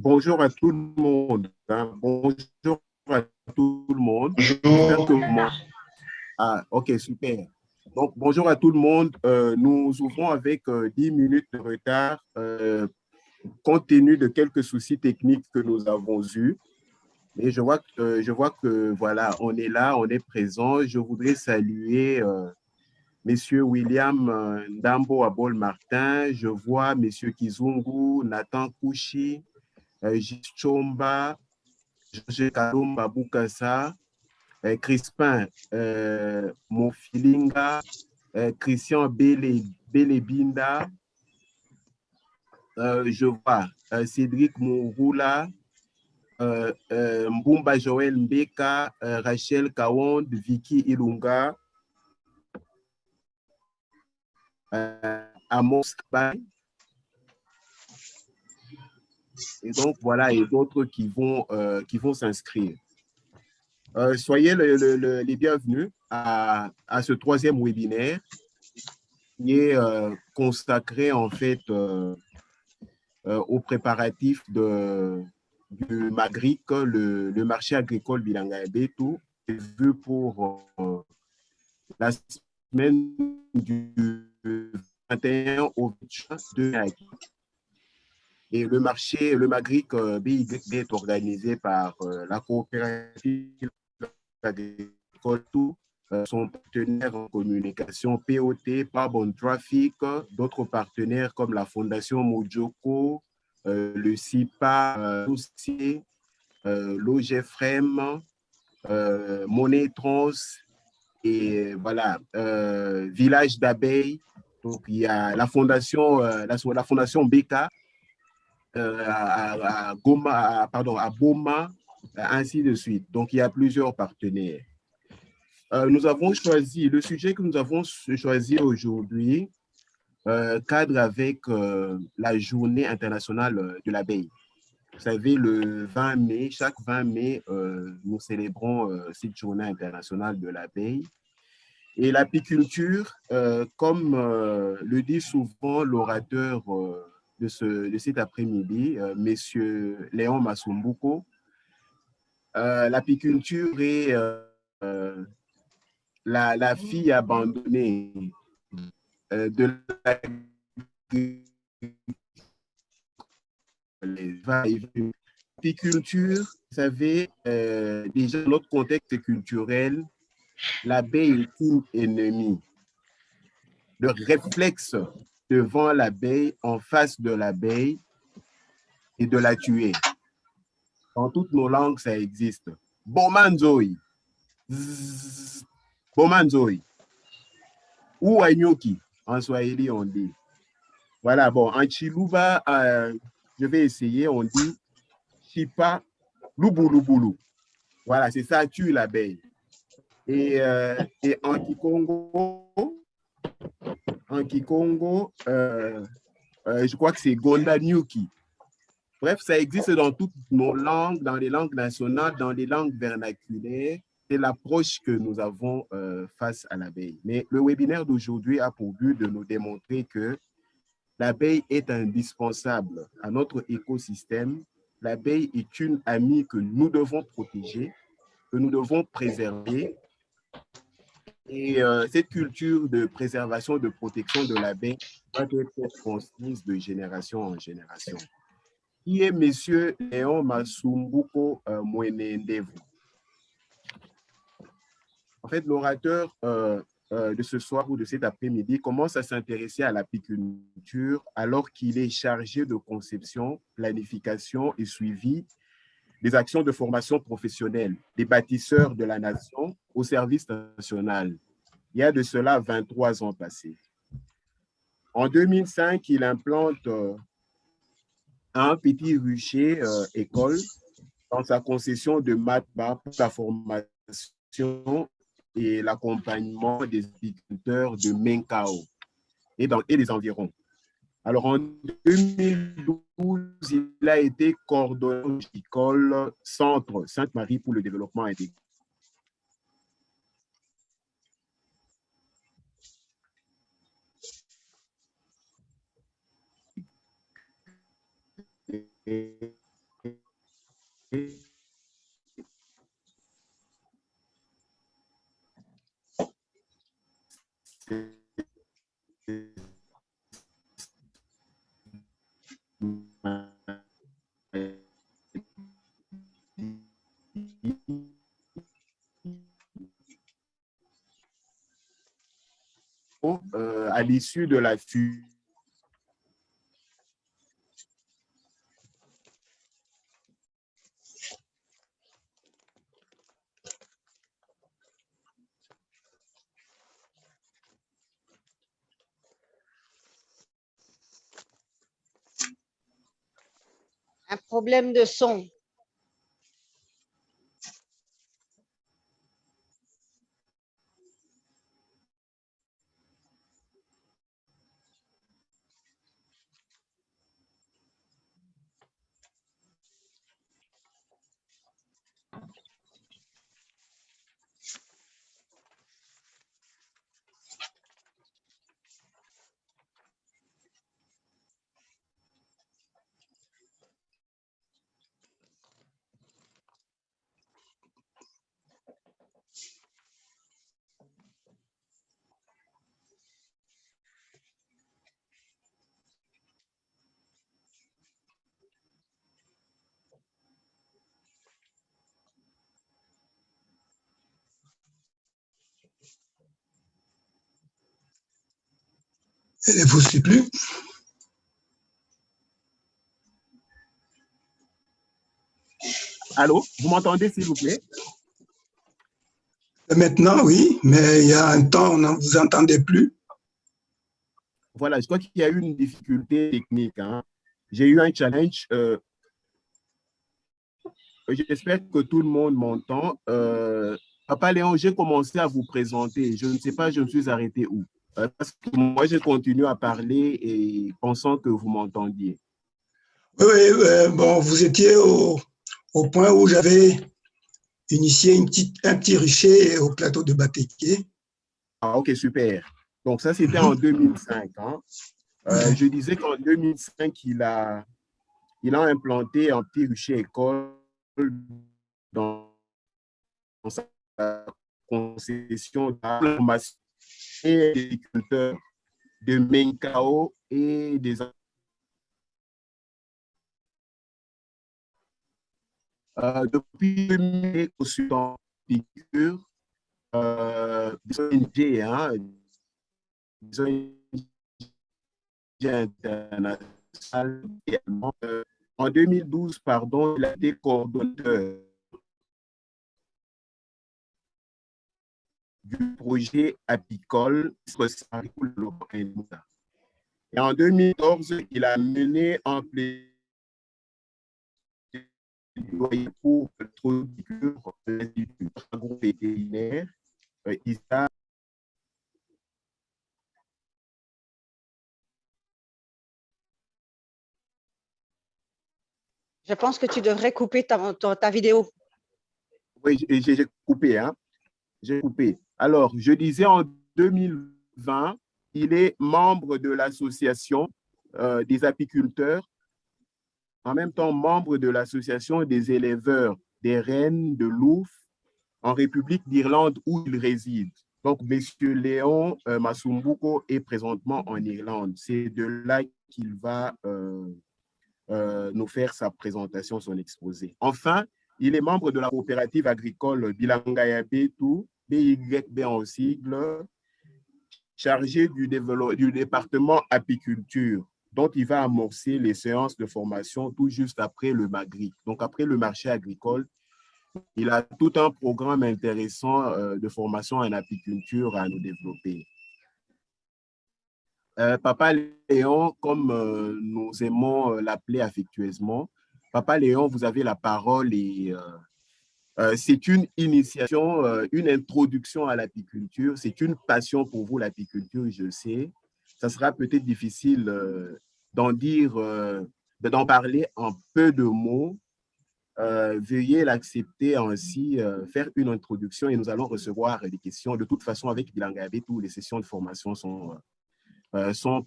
Bonjour à tout le monde, hein. Bonjour à tout le monde. J'espère Bonjour. que vous. Ah, ok, super. Donc, bonjour à tout le monde. Nous ouvrons avec 10 minutes de retard, compte tenu de quelques soucis techniques que nous avons eus. Et je vois que voilà, on est là, on est présent. Je voudrais saluer Messieurs William Ndambo Abol Martin. Je vois Messieurs Kizungu, Nathan Kouchi, Gis Chomba, Georges Kalumba Bukasa, Crispin Mofilinga, Christian Belebinda, je vois Cédric Mouroula, Mbumba Joël Mbeka, Rachel Kawond, Vicky Ilunga, Amos Bay, et donc voilà, et d'autres qui vont s'inscrire. Soyez les bienvenus à ce troisième webinaire qui est consacré en fait aux préparatifs du MAGRIC, le marché agricole Bilanga Beto, prévu pour la semaine du 21 au 20 de et le marché, le MAGRIC BY est organisé par la coopérative agricole, son partenaire en communication POT, Carbon Traffic, d'autres partenaires comme la Fondation Mojoko, le CIPA, l'OGFREM, Monnaie Trans et voilà, Village d'abeilles. Donc, il y a la fondation, la fondation BK Goma, à Boma, ainsi de suite. Donc, il y a plusieurs partenaires. Nous avons choisi, le sujet que nous avons choisi aujourd'hui cadre avec la journée internationale de l'abeille. Vous savez, le 20 mai, chaque 20 mai, nous célébrons cette journée internationale de l'abeille. Et l'apiculture, comme le dit souvent l'orateur de cet après-midi, Monsieur Léon Masumbuko, l'apiculture est la fille abandonnée de l'apiculture. Vous savez, déjà dans notre contexte culturel, l'abeille est une ennemie. Le réflexe devant l'abeille, en face de l'abeille, est de la tuer. Dans toutes nos langues, ça existe. Bomanzoi, Bomanzoi, ou Anyuki, en Swahili, on dit. Voilà, bon, en Chiluba, je vais essayer, on dit Chipa Lubulubulu. Voilà, c'est ça, tue l'abeille. Et en Kikongo je crois que c'est Gonda Nyuki. Bref, ça existe dans toutes nos langues, dans les langues nationales, dans les langues vernaculaires. C'est l'approche que nous avons face à l'abeille. Mais le webinaire d'aujourd'hui a pour but de nous démontrer que l'abeille est indispensable à notre écosystème. L'abeille est une amie que nous devons protéger, que nous devons préserver. Et cette culture de préservation, de protection de l'abeille doit être transmise de génération en génération. Qui est Monsieur Léon Masumbuko Mwenendevu. En fait, l'orateur de ce soir ou de cet après-midi commence à s'intéresser à l'apiculture alors qu'il est chargé de conception, planification et suivi des actions de formation professionnelle des bâtisseurs de la nation au service national. Il y a de cela 23 ans passés. En 2005, il implante un petit rucher école dans sa concession de Matba pour la formation et l'accompagnement des agriculteurs de Menkao et des environs. Alors en 2012, il a été coordonnateur d'école Centre Sainte-Marie pour le développement intégré. À l'issue de la fusion. Un problème de son. Elle ne vous plus. Allô, vous m'entendez s'il vous plaît? Maintenant, oui, mais il y a un temps, on ne vous entendait plus. Voilà, je crois qu'il y a eu une difficulté technique. Hein. J'ai eu un challenge. J'espère que tout le monde m'entend. Papa Léon, j'ai commencé à vous présenter. Je ne sais pas, je me suis arrêté où. Parce que moi, je continue à parler et pensant que vous m'entendiez. Oui, bon, vous étiez au point où j'avais initié un petit richer au plateau de Batéké. Ah, ok, super. Donc, ça, c'était en 2005. Hein. Je disais qu'en 2005, il a implanté un petit rucher école dans sa concession de formation et agriculteurs de Menkao et des depuis 2000 consultants piqûres, des ONG, hein, des ONG internationales également. En 2012, pardon, il a été coordonnateur du projet apicole et en 2014, il a mené un plaidoyer pour l'introduction de l'Institut agrovétérinaire ISA. Je pense que tu devrais couper ta vidéo. Oui, j'ai coupé, hein. J'ai coupé. Alors, je disais en 2020, il est membre de l'association des apiculteurs, en même temps membre de l'association des éleveurs des rennes de Louf en République d'Irlande où il réside. Donc, M. Léon Masumbuko est présentement en Irlande. C'est de là qu'il va nous faire sa présentation, son exposé. Enfin, il est membre de la coopérative agricole Bilangaya Betu, BYB en sigle, chargé du département apiculture, dont il va amorcer les séances de formation tout juste après le MAGRIC. Donc, après le marché agricole, il a tout un programme intéressant de formation en apiculture à nous développer. Papa Léon, comme nous aimons l'appeler affectueusement, Papa Léon, vous avez la parole et c'est une initiation, une introduction à l'apiculture. C'est une passion pour vous, l'apiculture, je sais. Ça sera peut-être difficile d'en parler en peu de mots. Veuillez l'accepter ainsi, faire une introduction et nous allons recevoir des questions. De toute façon, avec Bilangabé, toutes les sessions de formation sont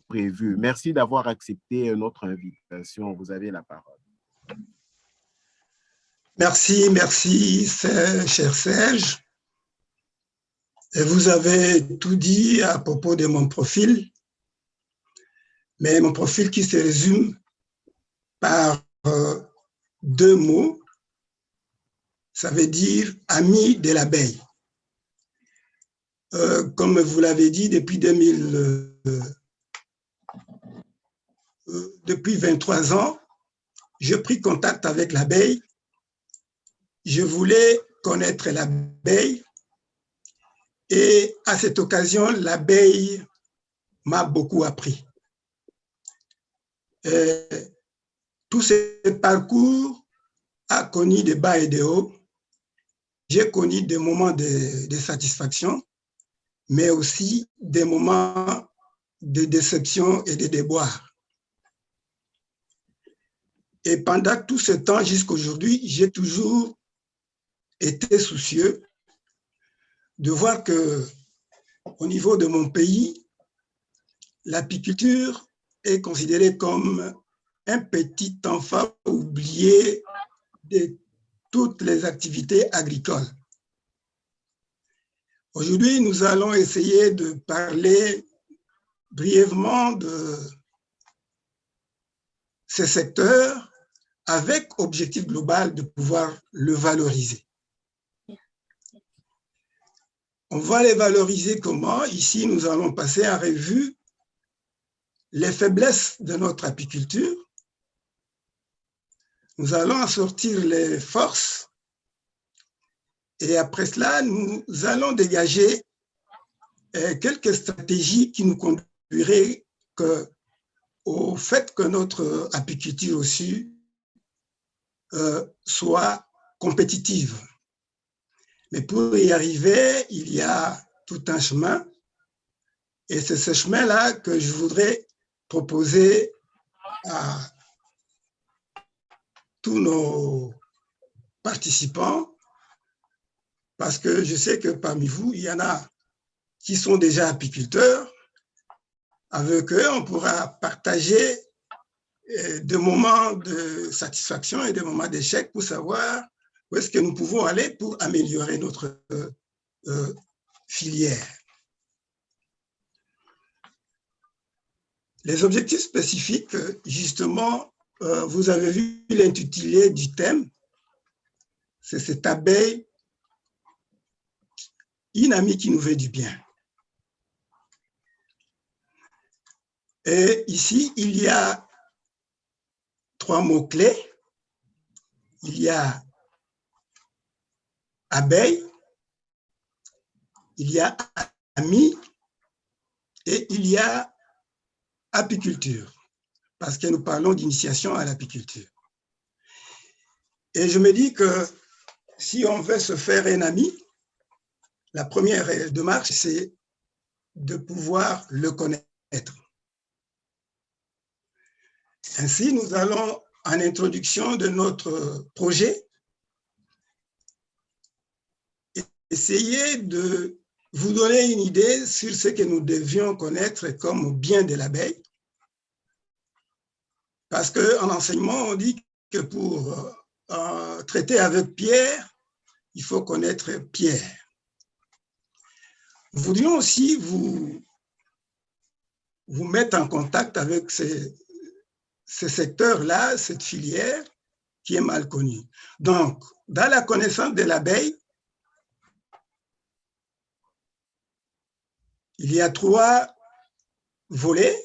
prévues. Merci d'avoir accepté notre invitation. Vous avez la parole. Merci, cher Serge. Et vous avez tout dit à propos de mon profil, mais mon profil qui se résume par deux mots, ça veut dire ami de l'abeille. Comme vous l'avez dit, depuis 23 ans, j'ai pris contact avec l'abeille. Je voulais connaître l'abeille et à cette occasion, l'abeille m'a beaucoup appris. Tout ce parcours a connu des bas et des hauts. J'ai connu des moments de satisfaction, mais aussi des moments de déception et de déboire. Et pendant tout ce temps jusqu'à aujourd'hui, j'ai toujours été soucieux de voir que au niveau de mon pays, l'apiculture est considérée comme un petit enfant oublié de toutes les activités agricoles. Aujourd'hui, nous allons essayer de parler brièvement de ces secteurs avec objectif global de pouvoir le valoriser. On va les valoriser comment? Ici, nous allons passer en revue les faiblesses de notre apiculture. Nous allons en sortir les forces et après cela, nous allons dégager quelques stratégies qui nous conduiraient au fait que notre apiculture aussi soit compétitive. Mais pour y arriver, il y a tout un chemin et c'est ce chemin-là que je voudrais proposer à tous nos participants parce que je sais que parmi vous, il y en a qui sont déjà apiculteurs. Avec eux, on pourra partager des moments de satisfaction et des moments d'échec pour savoir où est-ce que nous pouvons aller pour améliorer notre filière. Les objectifs spécifiques, justement, vous avez vu l'intitulé du thème, c'est cette abeille, une amie qui nous veut du bien. Et ici, il y a 3 mots-clés. Il y a abeille, il y a ami et il y a apiculture, parce que nous parlons d'initiation à l'apiculture. Et je me dis que si on veut se faire un ami, la première démarche, c'est de pouvoir le connaître. Ainsi, nous allons, en introduction de notre projet, essayer de vous donner une idée sur ce que nous devions connaître comme bien de l'abeille. Parce qu'en enseignement, on dit que pour traiter avec Pierre, il faut connaître Pierre. Nous voudrions aussi vous mettre en contact avec ce secteur-là, cette filière qui est mal connue. Donc, dans la connaissance de l'abeille, il y a 3 volets.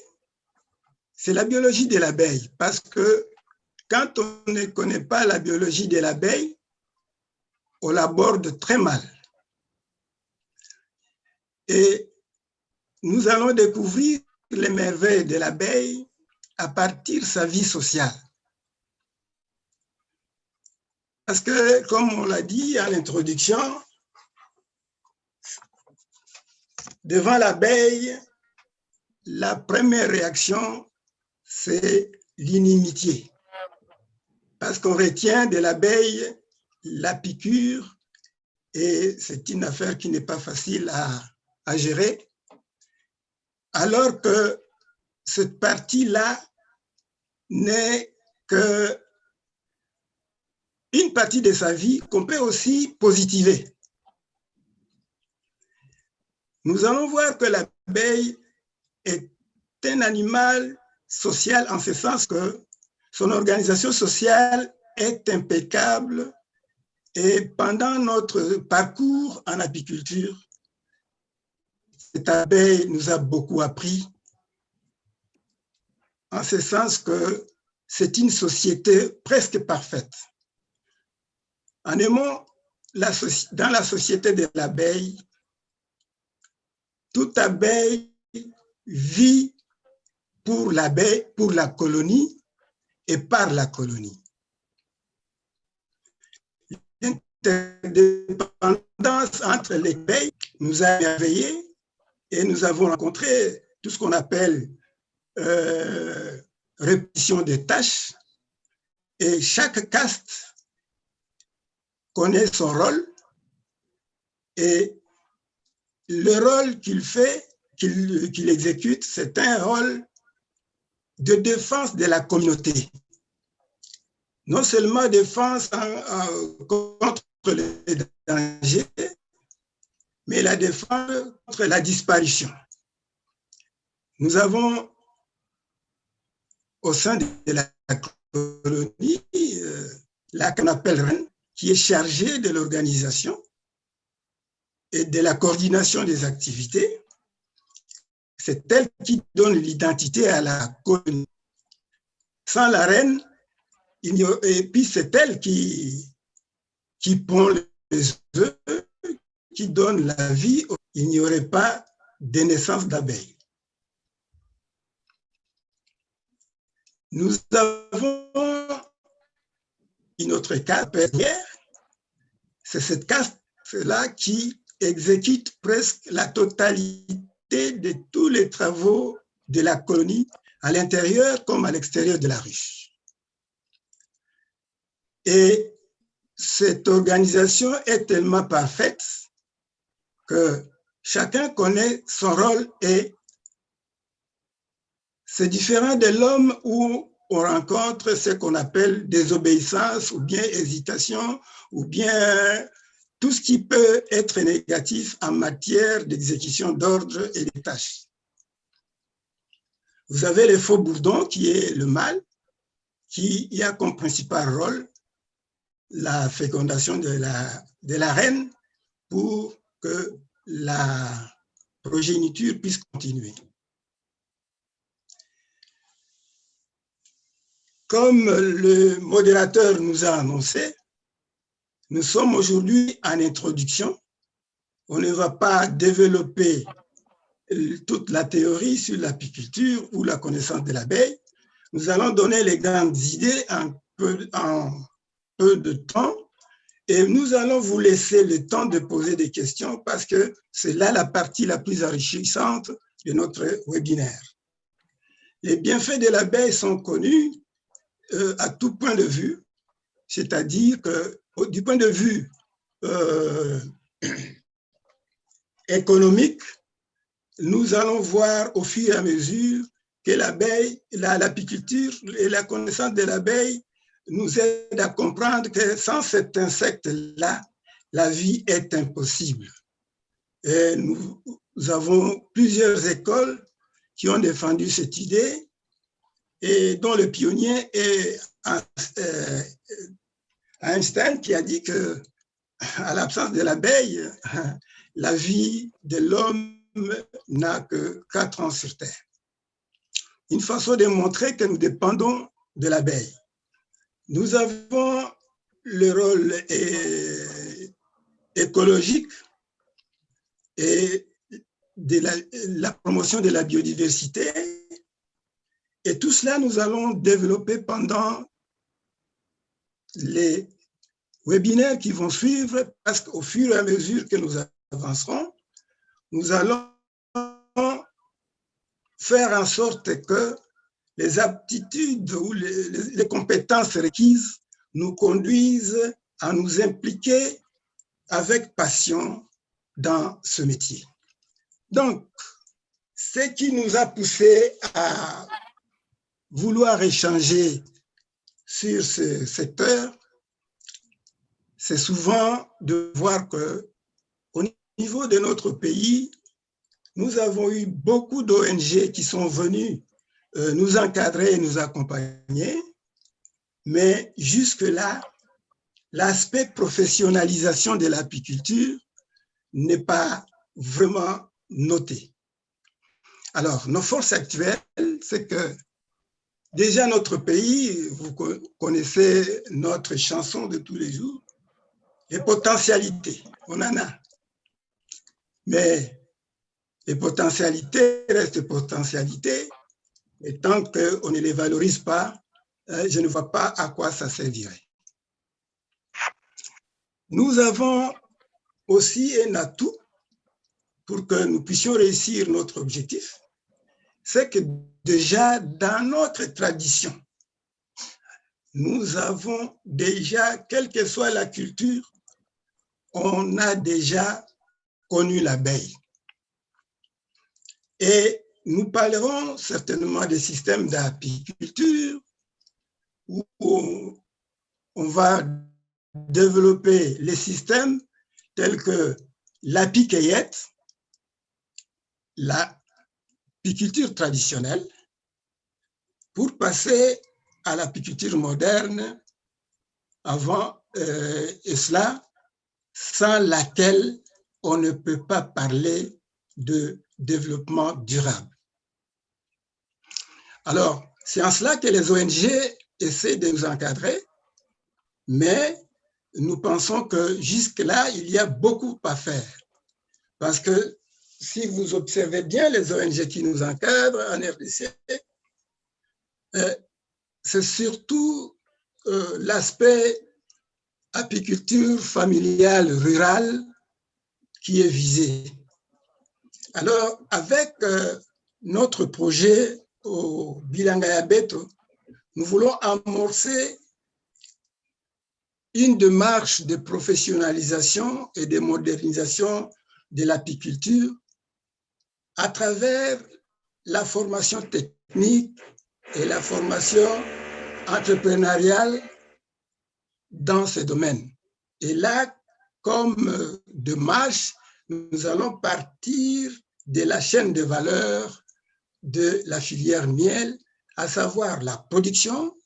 C'est la biologie de l'abeille, parce que quand on ne connaît pas la biologie de l'abeille, on l'aborde très mal. Et nous allons découvrir les merveilles de l'abeille à partir de sa vie sociale. Parce que, comme on l'a dit à l'introduction, devant l'abeille, la première réaction, c'est l'inimitié. Parce qu'on retient de l'abeille la piqûre et c'est une affaire qui n'est pas facile à gérer. Alors que cette partie-là n'est qu'une partie de sa vie qu'on peut aussi positiver. Nous allons voir que l'abeille est un animal social en ce sens que son organisation sociale est impeccable et pendant notre parcours en apiculture, cette abeille nous a beaucoup appris en ce sens que c'est une société presque parfaite. En aimant dans la société de l'abeille, toute abeille vit pour l'abeille, pour la colonie et par la colonie. L'interdépendance entre les abeilles nous a émerveillés et nous avons rencontré tout ce qu'on appelle répétition des tâches, et chaque caste connaît son rôle et le rôle qu'il fait, qu'il exécute, c'est un rôle de défense de la communauté. Non seulement défense contre les dangers, mais la défense contre la disparition. Nous avons au sein de la colonie la qu'on appelle reine, qui est chargée de l'organisation et de la coordination des activités. C'est elle qui donne l'identité à la colonie. Sans la reine, et puis c'est elle qui pond les œufs, qui donne la vie, il n'y aurait pas de naissance d'abeilles. Nous avons une autre caste, c'est cette caste-là qui exécute presque la totalité de tous les travaux de la colonie, à l'intérieur comme à l'extérieur de la ruche. Et cette organisation est tellement parfaite que chacun connaît son rôle et c'est différent de l'homme où on rencontre ce qu'on appelle désobéissance ou bien hésitation ou bien tout ce qui peut être négatif en matière d'exécution d'ordre et de tâches. Vous avez le faux bourdon qui est le mâle, qui a comme principal rôle la fécondation de la reine pour que la progéniture puisse continuer. Comme le modérateur nous a annoncé, nous sommes aujourd'hui en introduction. On ne va pas développer toute la théorie sur l'apiculture ou la connaissance de l'abeille. Nous allons donner les grandes idées en peu de temps et nous allons vous laisser le temps de poser des questions parce que c'est là la partie la plus enrichissante de notre webinaire. Les bienfaits de l'abeille sont connus à tout point de vue, c'est-à-dire que du point de vue économique, nous allons voir au fur et à mesure que l'abeille, l'apiculture et la connaissance de l'abeille nous aident à comprendre que sans cet insecte-là, la vie est impossible. Et nous avons plusieurs écoles qui ont défendu cette idée et dont le pionnier est Einstein qui a dit que à l'absence de l'abeille, la vie de l'homme n'a que 4 ans sur Terre. Une façon de montrer que nous dépendons de l'abeille. Nous avons le rôle écologique et de la promotion de la biodiversité. Et tout cela, nous allons développer pendant les webinaires qui vont suivre, parce qu'au fur et à mesure que nous avancerons, nous allons faire en sorte que les aptitudes ou les compétences requises nous conduisent à nous impliquer avec passion dans ce métier. Donc, ce qui nous a poussé à vouloir échanger sur ce secteur, c'est souvent de voir qu'au niveau de notre pays, nous avons eu beaucoup d'ONG qui sont venues nous encadrer et nous accompagner, mais jusque-là, l'aspect professionnalisation de l'apiculture n'est pas vraiment noté. Alors, nos forces actuelles, c'est que déjà notre pays, vous connaissez notre chanson de tous les jours, les potentialités, on en a. Mais les potentialités restent potentialités, et tant qu'on ne les valorise pas, je ne vois pas à quoi ça servirait. Nous avons aussi un atout pour que nous puissions réussir notre objectif, c'est que déjà dans notre tradition, nous avons déjà, quelle que soit la culture, on a déjà connu l'abeille. Et nous parlerons certainement des systèmes d'apiculture où on va développer les systèmes tels que l'apicueillette, l'apiculture traditionnelle, pour passer à l'apiculture moderne avant et cela, sans laquelle on ne peut pas parler de développement durable. Alors, c'est en cela que les ONG essaient de nous encadrer, mais nous pensons que jusque-là, il y a beaucoup à faire. Parce que si vous observez bien les ONG qui nous encadrent en RDC, c'est surtout l'aspect apiculture familiale rurale qui est visé. Alors, avec notre projet au Bilanga Beto, nous voulons amorcer une démarche de professionnalisation et de modernisation de l'apiculture à travers la formation technique et la formation entrepreneuriale dans ce domaine. Et là, comme démarche, nous allons partir de la chaîne de valeur de la filière miel, à savoir la production,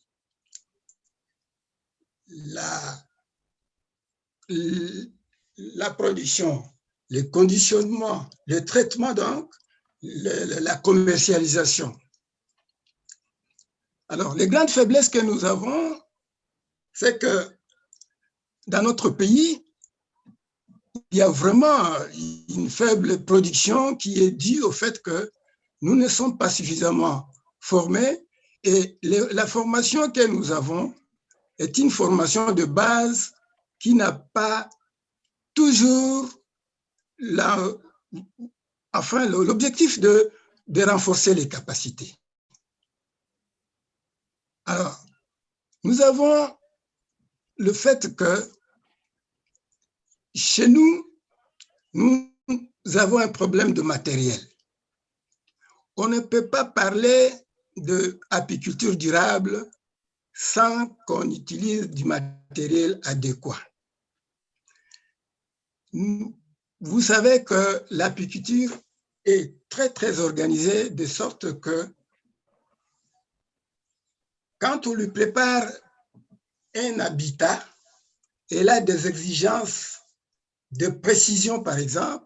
la production, le conditionnement, le traitement, donc, la commercialisation. Alors, les grandes faiblesses que nous avons, c'est que dans notre pays, il y a vraiment une faible production qui est due au fait que nous ne sommes pas suffisamment formés et la formation que nous avons est une formation de base qui n'a pas toujours l'objectif de renforcer les capacités. Alors, nous avons le fait que chez nous, nous avons un problème de matériel. On ne peut pas parler d'apiculture durable sans qu'on utilise du matériel adéquat. Vous savez que l'apiculture est très, très organisée de sorte que quand on lui prépare un habitat, elle a des exigences de précision, par exemple,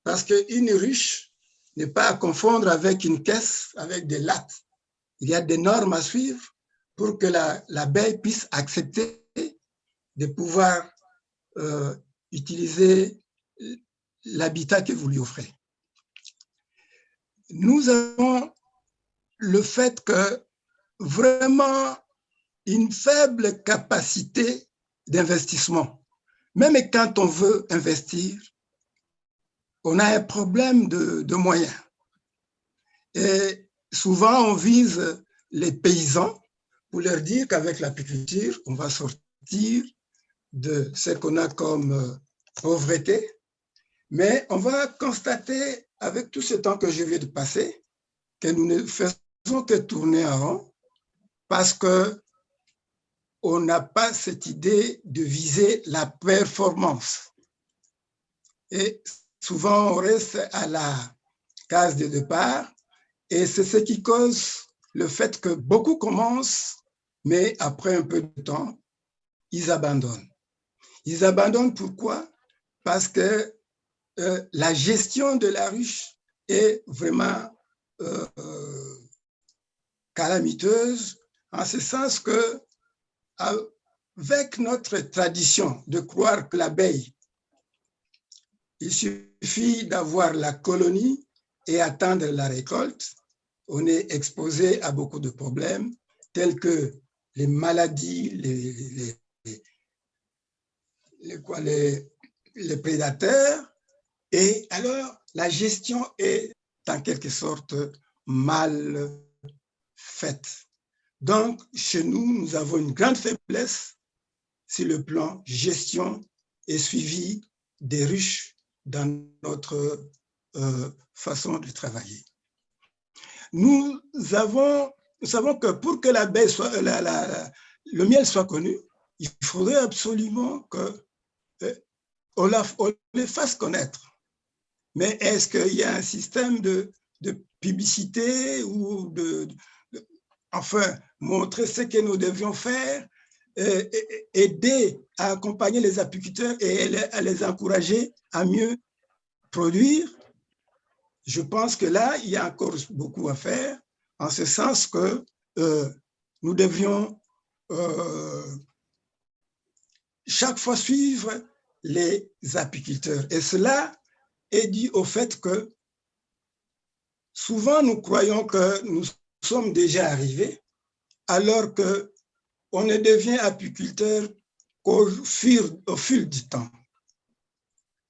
parce qu'une ruche n'est pas à confondre avec une caisse, avec des lattes. Il y a des normes à suivre pour que l'abeille puisse accepter de pouvoir utiliser l'habitat que vous lui offrez. Nous avons le fait que vraiment une faible capacité d'investissement. Même quand on veut investir, on a un problème de moyens. Et souvent, on vise les paysans pour leur dire qu'avec l'apiculture, on va sortir de ce qu'on a comme pauvreté. Mais on va constater, avec tout ce temps que je viens de passer, que nous ne faisons que tourner en rond parce que on n'a pas cette idée de viser la performance. Et souvent, on reste à la case de départ et c'est ce qui cause le fait que beaucoup commencent, mais après un peu de temps, ils abandonnent. Ils abandonnent pourquoi? Parce que la gestion de la ruche est vraiment calamiteuse, en ce sens que avec notre tradition de croire que l'abeille, il suffit d'avoir la colonie et attendre la récolte, on est exposé à beaucoup de problèmes tels que les maladies, les prédateurs, et alors la gestion est en quelque sorte mal faite. Donc, chez nous, nous avons une grande faiblesse sur le plan gestion et suivi des ruches dans notre façon de travailler. Nous savons que pour que l'abeille soit, le miel soit connu, il faudrait absolument qu'on le fasse connaître. Mais est-ce qu'il y a un système de publicité ou enfin, montrer ce que nous devions faire, aider à accompagner les apiculteurs et à les encourager à mieux produire? Je pense que là, il y a encore beaucoup à faire, en ce sens que nous devrions chaque fois suivre les apiculteurs. Et cela est dû au fait que souvent nous croyons que nous sommes déjà arrivés, alors qu'on ne devient apiculteur qu'au fil du temps.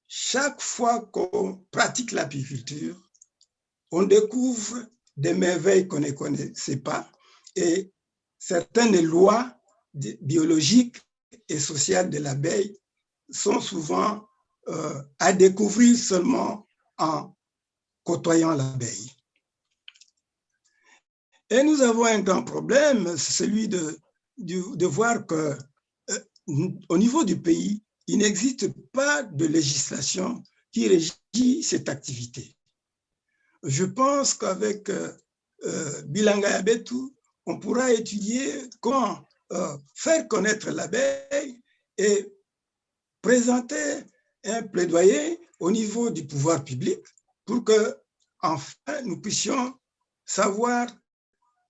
Chaque fois qu'on pratique l'apiculture, on découvre des merveilles qu'on ne connaissait pas et certaines lois biologiques et sociales de l'abeille sont souvent à découvrir seulement en côtoyant l'abeille. Et nous avons un grand problème, c'est celui de voir que au niveau du pays, il n'existe pas de législation qui régit cette activité. Je pense qu'avec Bilanga Yabetu, on pourra étudier comment faire connaître l'abeille et présenter un plaidoyer au niveau du pouvoir public pour que, enfin, nous puissions savoir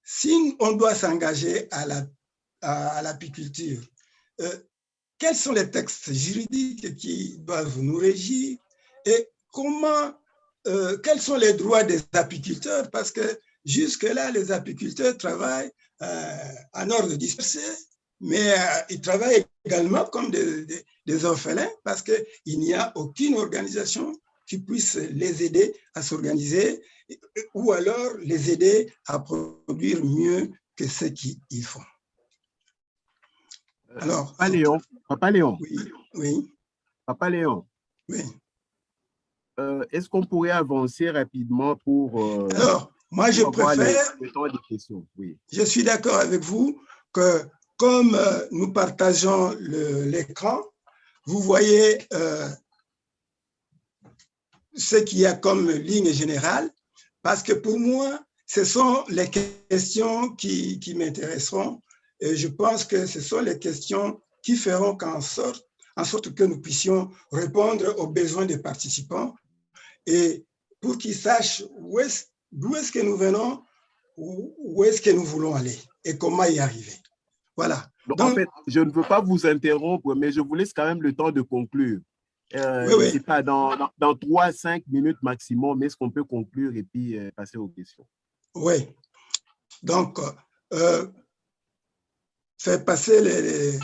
si on doit s'engager à l'apiculture. Quels sont les textes juridiques qui doivent nous régir et comment, quels sont les droits des apiculteurs, parce que jusque-là, les apiculteurs travaillent en ordre dispersé, mais ils travaillent également comme des orphelins parce qu'il n'y a aucune organisation qui puisse les aider à s'organiser ou alors les aider à produire mieux que ce qu'ils font. Alors, Papa Léon. Oui. Papa Léon. Oui. Est-ce qu'on pourrait avancer rapidement pour... Alors, moi, je préfère... Le temps des questions, oui. Je suis d'accord avec vous que comme nous partageons l'écran, vous voyez ce qu'il y a comme ligne générale, parce que pour moi, ce sont les questions qui m'intéresseront. Et je pense que ce sont les questions qui feront en sorte que nous puissions répondre aux besoins des participants et pour qu'ils sachent d'où est-ce que nous venons, où est-ce que nous voulons aller et comment y arriver. Voilà. Donc, en fait, je ne veux pas vous interrompre, mais je vous laisse quand même le temps de conclure. Oui, je ne sais pas, dans 3-5 minutes maximum, est-ce qu'on peut conclure et puis passer aux questions? Oui. Donc, faire passer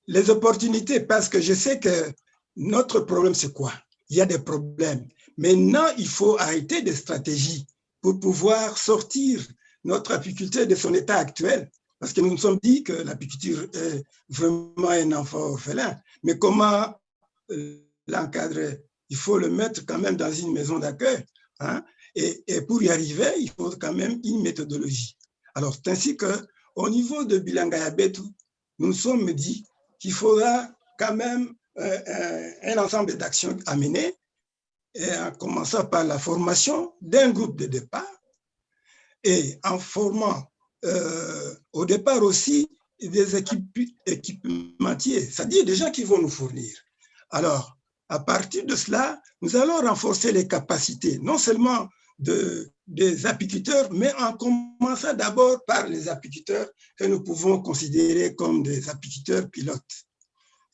les opportunités, parce que je sais que notre problème, c'est quoi? Il y a des problèmes. Maintenant, il faut arrêter des stratégies pour pouvoir sortir notre apiculture de son état actuel. Parce que nous nous sommes dit que l'apiculture est vraiment un enfant orphelin. Mais comment l'encadrer? Il faut le mettre quand même dans une maison d'accueil. Hein? Et pour y arriver, il faut quand même une méthodologie. Alors, c'est ainsi qu'au niveau de Bilanga Yabetu, nous nous sommes dit qu'il faudra quand même un ensemble d'actions à mener, et en commençant par la formation d'un groupe de départ et en formant au départ aussi des équipementiers, c'est-à-dire des gens qui vont nous fournir. Alors, à partir de cela, nous allons renforcer les capacités, non seulement des apiculteurs, mais en commençant d'abord par les apiculteurs que nous pouvons considérer comme des apiculteurs pilotes.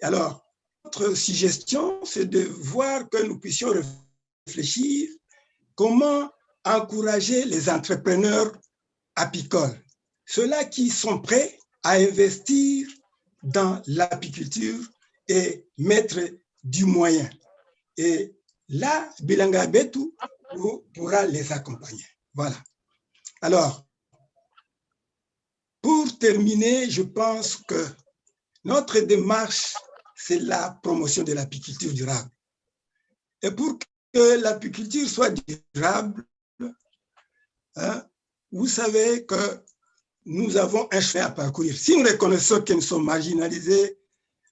Alors, notre suggestion, c'est de voir que nous puissions réfléchir comment encourager les entrepreneurs apicoles, ceux-là qui sont prêts à investir dans l'apiculture et mettre du moyen. Et là, Bilanga Betu pourra les accompagner. Voilà. Alors, pour terminer, je pense que notre démarche, c'est la promotion de l'apiculture durable. Et pour que l'apiculture soit durable, hein, vous savez que nous avons un chemin à parcourir. Si nous reconnaissons que nous sommes marginalisés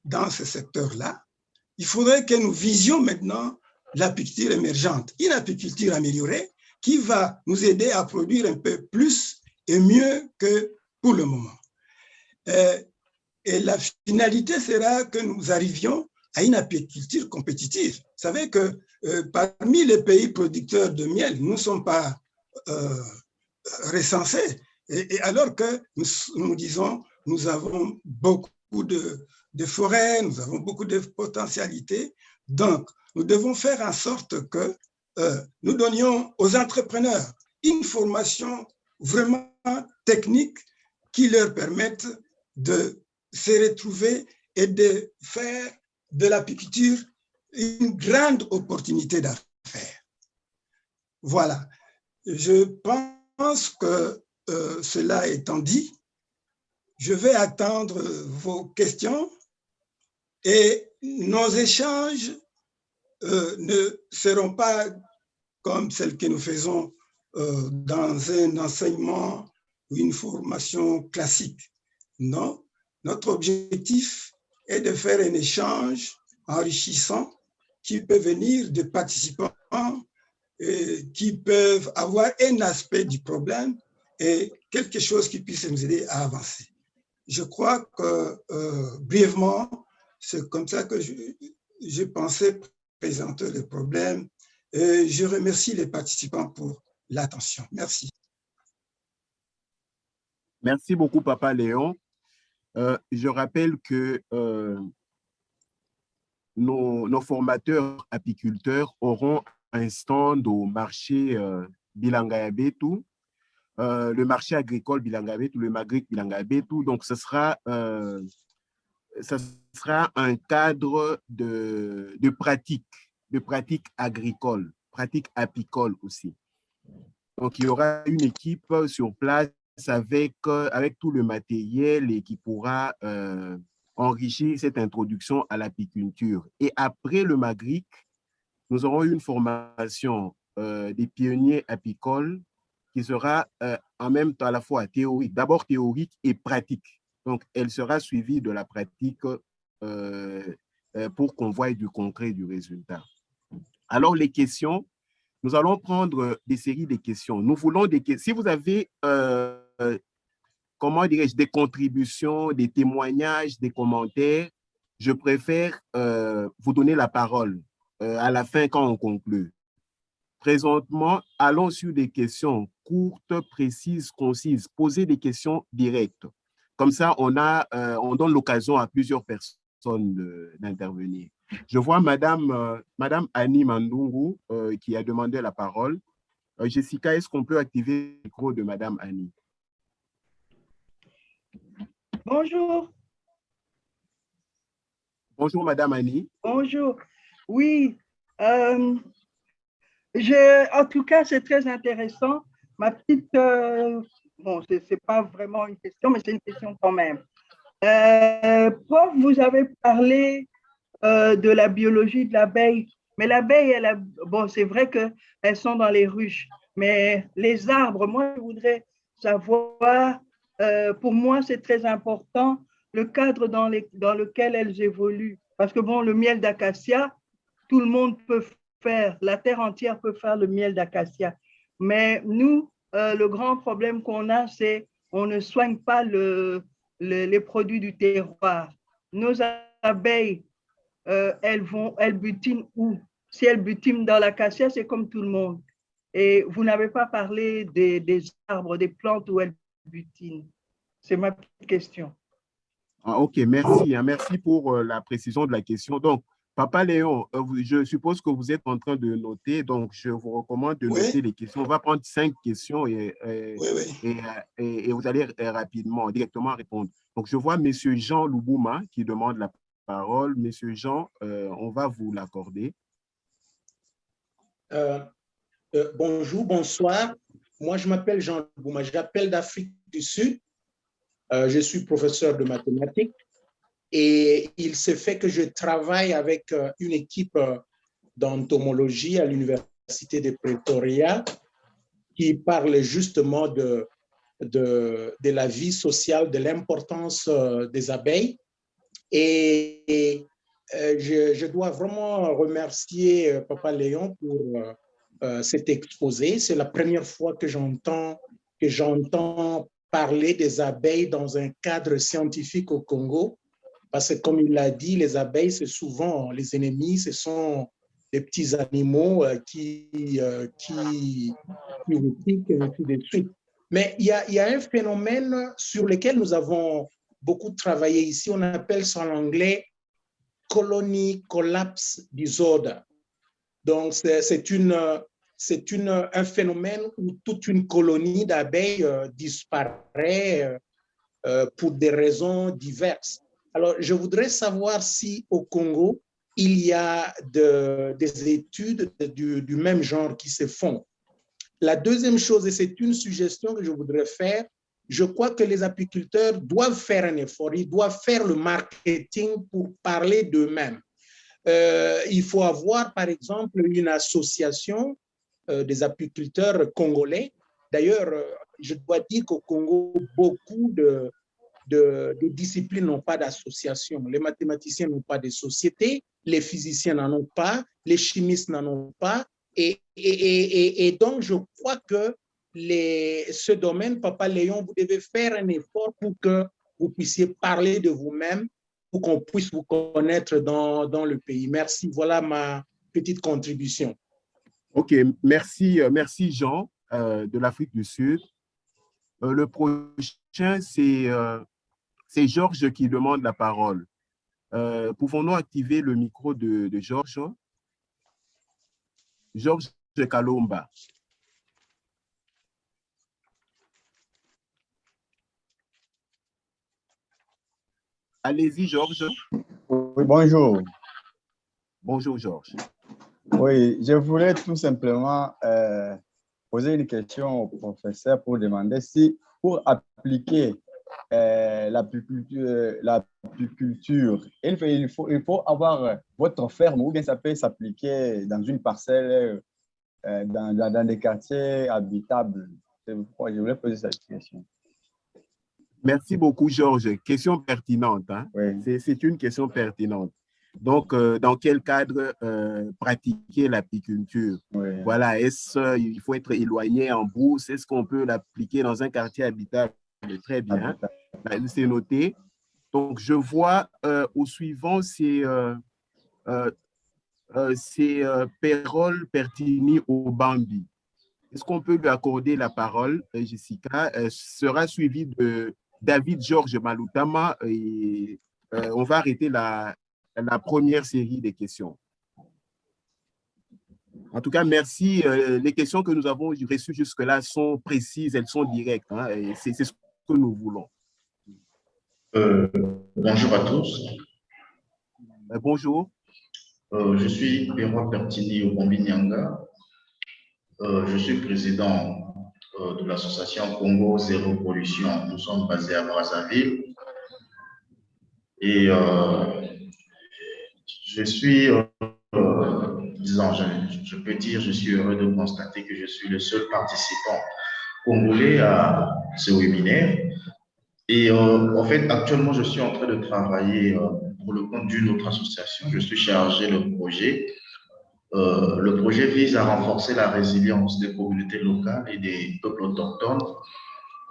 dans ce secteur-là, il faudrait que nous visions maintenant l'apiculture émergente, une apiculture améliorée qui va nous aider à produire un peu plus et mieux que pour le moment. Et la finalité sera que nous arrivions à une apiculture compétitive. Vous savez que parmi les pays producteurs de miel, nous ne sommes pas recensés. Et alors que nous disons, nous avons beaucoup de forêts, nous avons beaucoup de potentialités. Donc, nous devons faire en sorte que nous donnions aux entrepreneurs une formation vraiment technique qui leur permette de se retrouver et de faire de l'apiculture une grande opportunité d'affaires. Voilà. Je pense que cela étant dit, je vais attendre vos questions et nos échanges ne seront pas comme celles que nous faisons dans un enseignement ou une formation classique. Non, notre objectif est de faire un échange enrichissant qui peut venir de participants qui peuvent avoir un aspect du problème et quelque chose qui puisse nous aider à avancer. Je crois que brièvement, c'est comme ça que je pensais présenter le problème. Et je remercie les participants pour l'attention. Merci. Merci beaucoup, Papa Léon. Je rappelle que nos formateurs apiculteurs auront un stand au marché Bilanga ya Betu, le marché agricole Bilanga ya Betu, le Magric Bilanga ya Betu. Donc, ce sera un cadre de pratique agricole, pratique apicole aussi. Donc, il y aura une équipe sur place avec tout le matériel et qui pourra enrichir cette introduction à l'apiculture. Et après le Magric, nous aurons une formation des pionniers apicoles qui sera en même temps à la fois théorique, d'abord théorique et pratique. Donc, elle sera suivie de la pratique pour qu'on voie du concret, du résultat. Alors, les questions, nous allons prendre des séries de questions. Nous voulons des questions. Si vous avez, comment dirais-je, des contributions, des témoignages, des commentaires, je préfère vous donner la parole à la fin quand on conclut. Présentement, allons sur des questions courtes, précises, concises. Posez des questions directes. Comme ça, on donne l'occasion à plusieurs personnes d'intervenir. Je vois Madame Annie Mandungu qui a demandé la parole. Jessica, est-ce qu'on peut activer le micro de Madame Annie? Bonjour. Bonjour, Madame Annie. Bonjour. Oui, en tout cas, c'est très intéressant. Ma petite, bon, c'est pas vraiment une question, mais c'est une question quand même. Prof, vous avez parlé de la biologie de l'abeille, mais l'abeille, bon, c'est vrai qu'elles sont dans les ruches, mais les arbres, moi, je voudrais savoir, pour moi, c'est très important le cadre dans lequel elles évoluent. Parce que bon, le miel d'acacia, tout le monde peut faire, la terre entière peut faire le miel d'acacia. Mais nous, le grand problème qu'on a, c'est qu'on ne soigne pas les produits du terroir. Nos abeilles, elles butinent où? Si elles butinent dans l'acacia, c'est comme tout le monde. Et vous n'avez pas parlé des arbres, des plantes où elles butinent. C'est ma petite question. Ah, ok, merci. Merci pour la précision de la question. Donc, Papa Léon, je suppose que vous êtes en train de noter, donc je vous recommande de noter les questions. On va prendre 5 questions et vous allez rapidement, directement répondre. Donc, je vois M. Jean Loubouma qui demande la parole. M. Jean, on va vous l'accorder. Bonjour, bonsoir. Moi, je m'appelle Jean Loubouma. J'appelle d'Afrique du Sud. Je suis professeur de mathématiques. Et il se fait que je travaille avec une équipe d'entomologie à l'Université de Pretoria qui parle justement de la vie sociale, de l'importance des abeilles. Et je dois vraiment remercier Papa Léon pour cet exposé. C'est la première fois que j'entends parler des abeilles dans un cadre scientifique au Congo. Parce que comme il l'a dit, les abeilles, c'est souvent les ennemis, ce sont des petits animaux qui nous piquent et ainsi de suite. Mais il y a un phénomène sur lequel nous avons beaucoup travaillé ici, on appelle ça en anglais colony collapse disorder. Donc, c'est un phénomène où toute une colonie d'abeilles disparaît pour des raisons diverses. Alors, je voudrais savoir si au Congo, il y a des études du même genre qui se font. La deuxième chose, et c'est une suggestion que je voudrais faire, je crois que les apiculteurs doivent faire un effort, ils doivent faire le marketing pour parler d'eux-mêmes. Il faut avoir, par exemple, une association des apiculteurs congolais. D'ailleurs, je dois dire qu'au Congo, beaucoup de disciplines n'ont pas d'association. Les mathématiciens n'ont pas de société, les physiciens n'en ont pas, les chimistes n'en ont pas. Et donc, je crois que ce domaine, Papa Léon, vous devez faire un effort pour que vous puissiez parler de vous-même, pour qu'on puisse vous connaître dans le pays. Merci. Voilà ma petite contribution. OK. Merci Jean de l'Afrique du Sud. Le prochain, c'est Georges qui demande la parole. Pouvons-nous activer le micro de Georges? Georges Kalomba. Allez-y, Georges. Oui, bonjour. Bonjour, Georges. Oui, je voulais tout simplement poser une question au professeur pour demander si, pour appliquer l'apiculture, il faut avoir votre ferme ou bien ça peut s'appliquer dans une parcelle, dans des quartiers habitables. C'est pourquoi je voulais poser cette question. Merci beaucoup, Georges. Question pertinente. Hein? Oui. C'est une question pertinente. Donc, dans quel cadre pratiquer l'apiculture? Oui. Voilà, il faut être éloigné en brousse? Est-ce qu'on peut l'appliquer dans un quartier habitable? Très bien. C'est noté. Donc, je vois au suivant, c'est Pérol Pertini Obambi. Est-ce qu'on peut lui accorder la parole, Jessica? Sera suivi de David Georges Malutama et on va arrêter la première série des questions. En tout cas, merci. Les questions que nous avons reçues jusque-là sont précises, elles sont directes. Hein, et c'est ce que nous voulons. Bonjour à tous. Bonjour. Je suis Pérol Pertini Obambi Nyanga. Je suis président de l'association Congo Zéro Pollution. Nous sommes basés à Brazzaville. Et je suis, disons, je peux dire, je suis heureux de constater que je suis le seul participant congolais à ce webinaire. Et en fait, actuellement, je suis en train de travailler pour le compte d'une autre association. Je suis chargé de projet. Le projet vise à renforcer la résilience des communautés locales et des peuples autochtones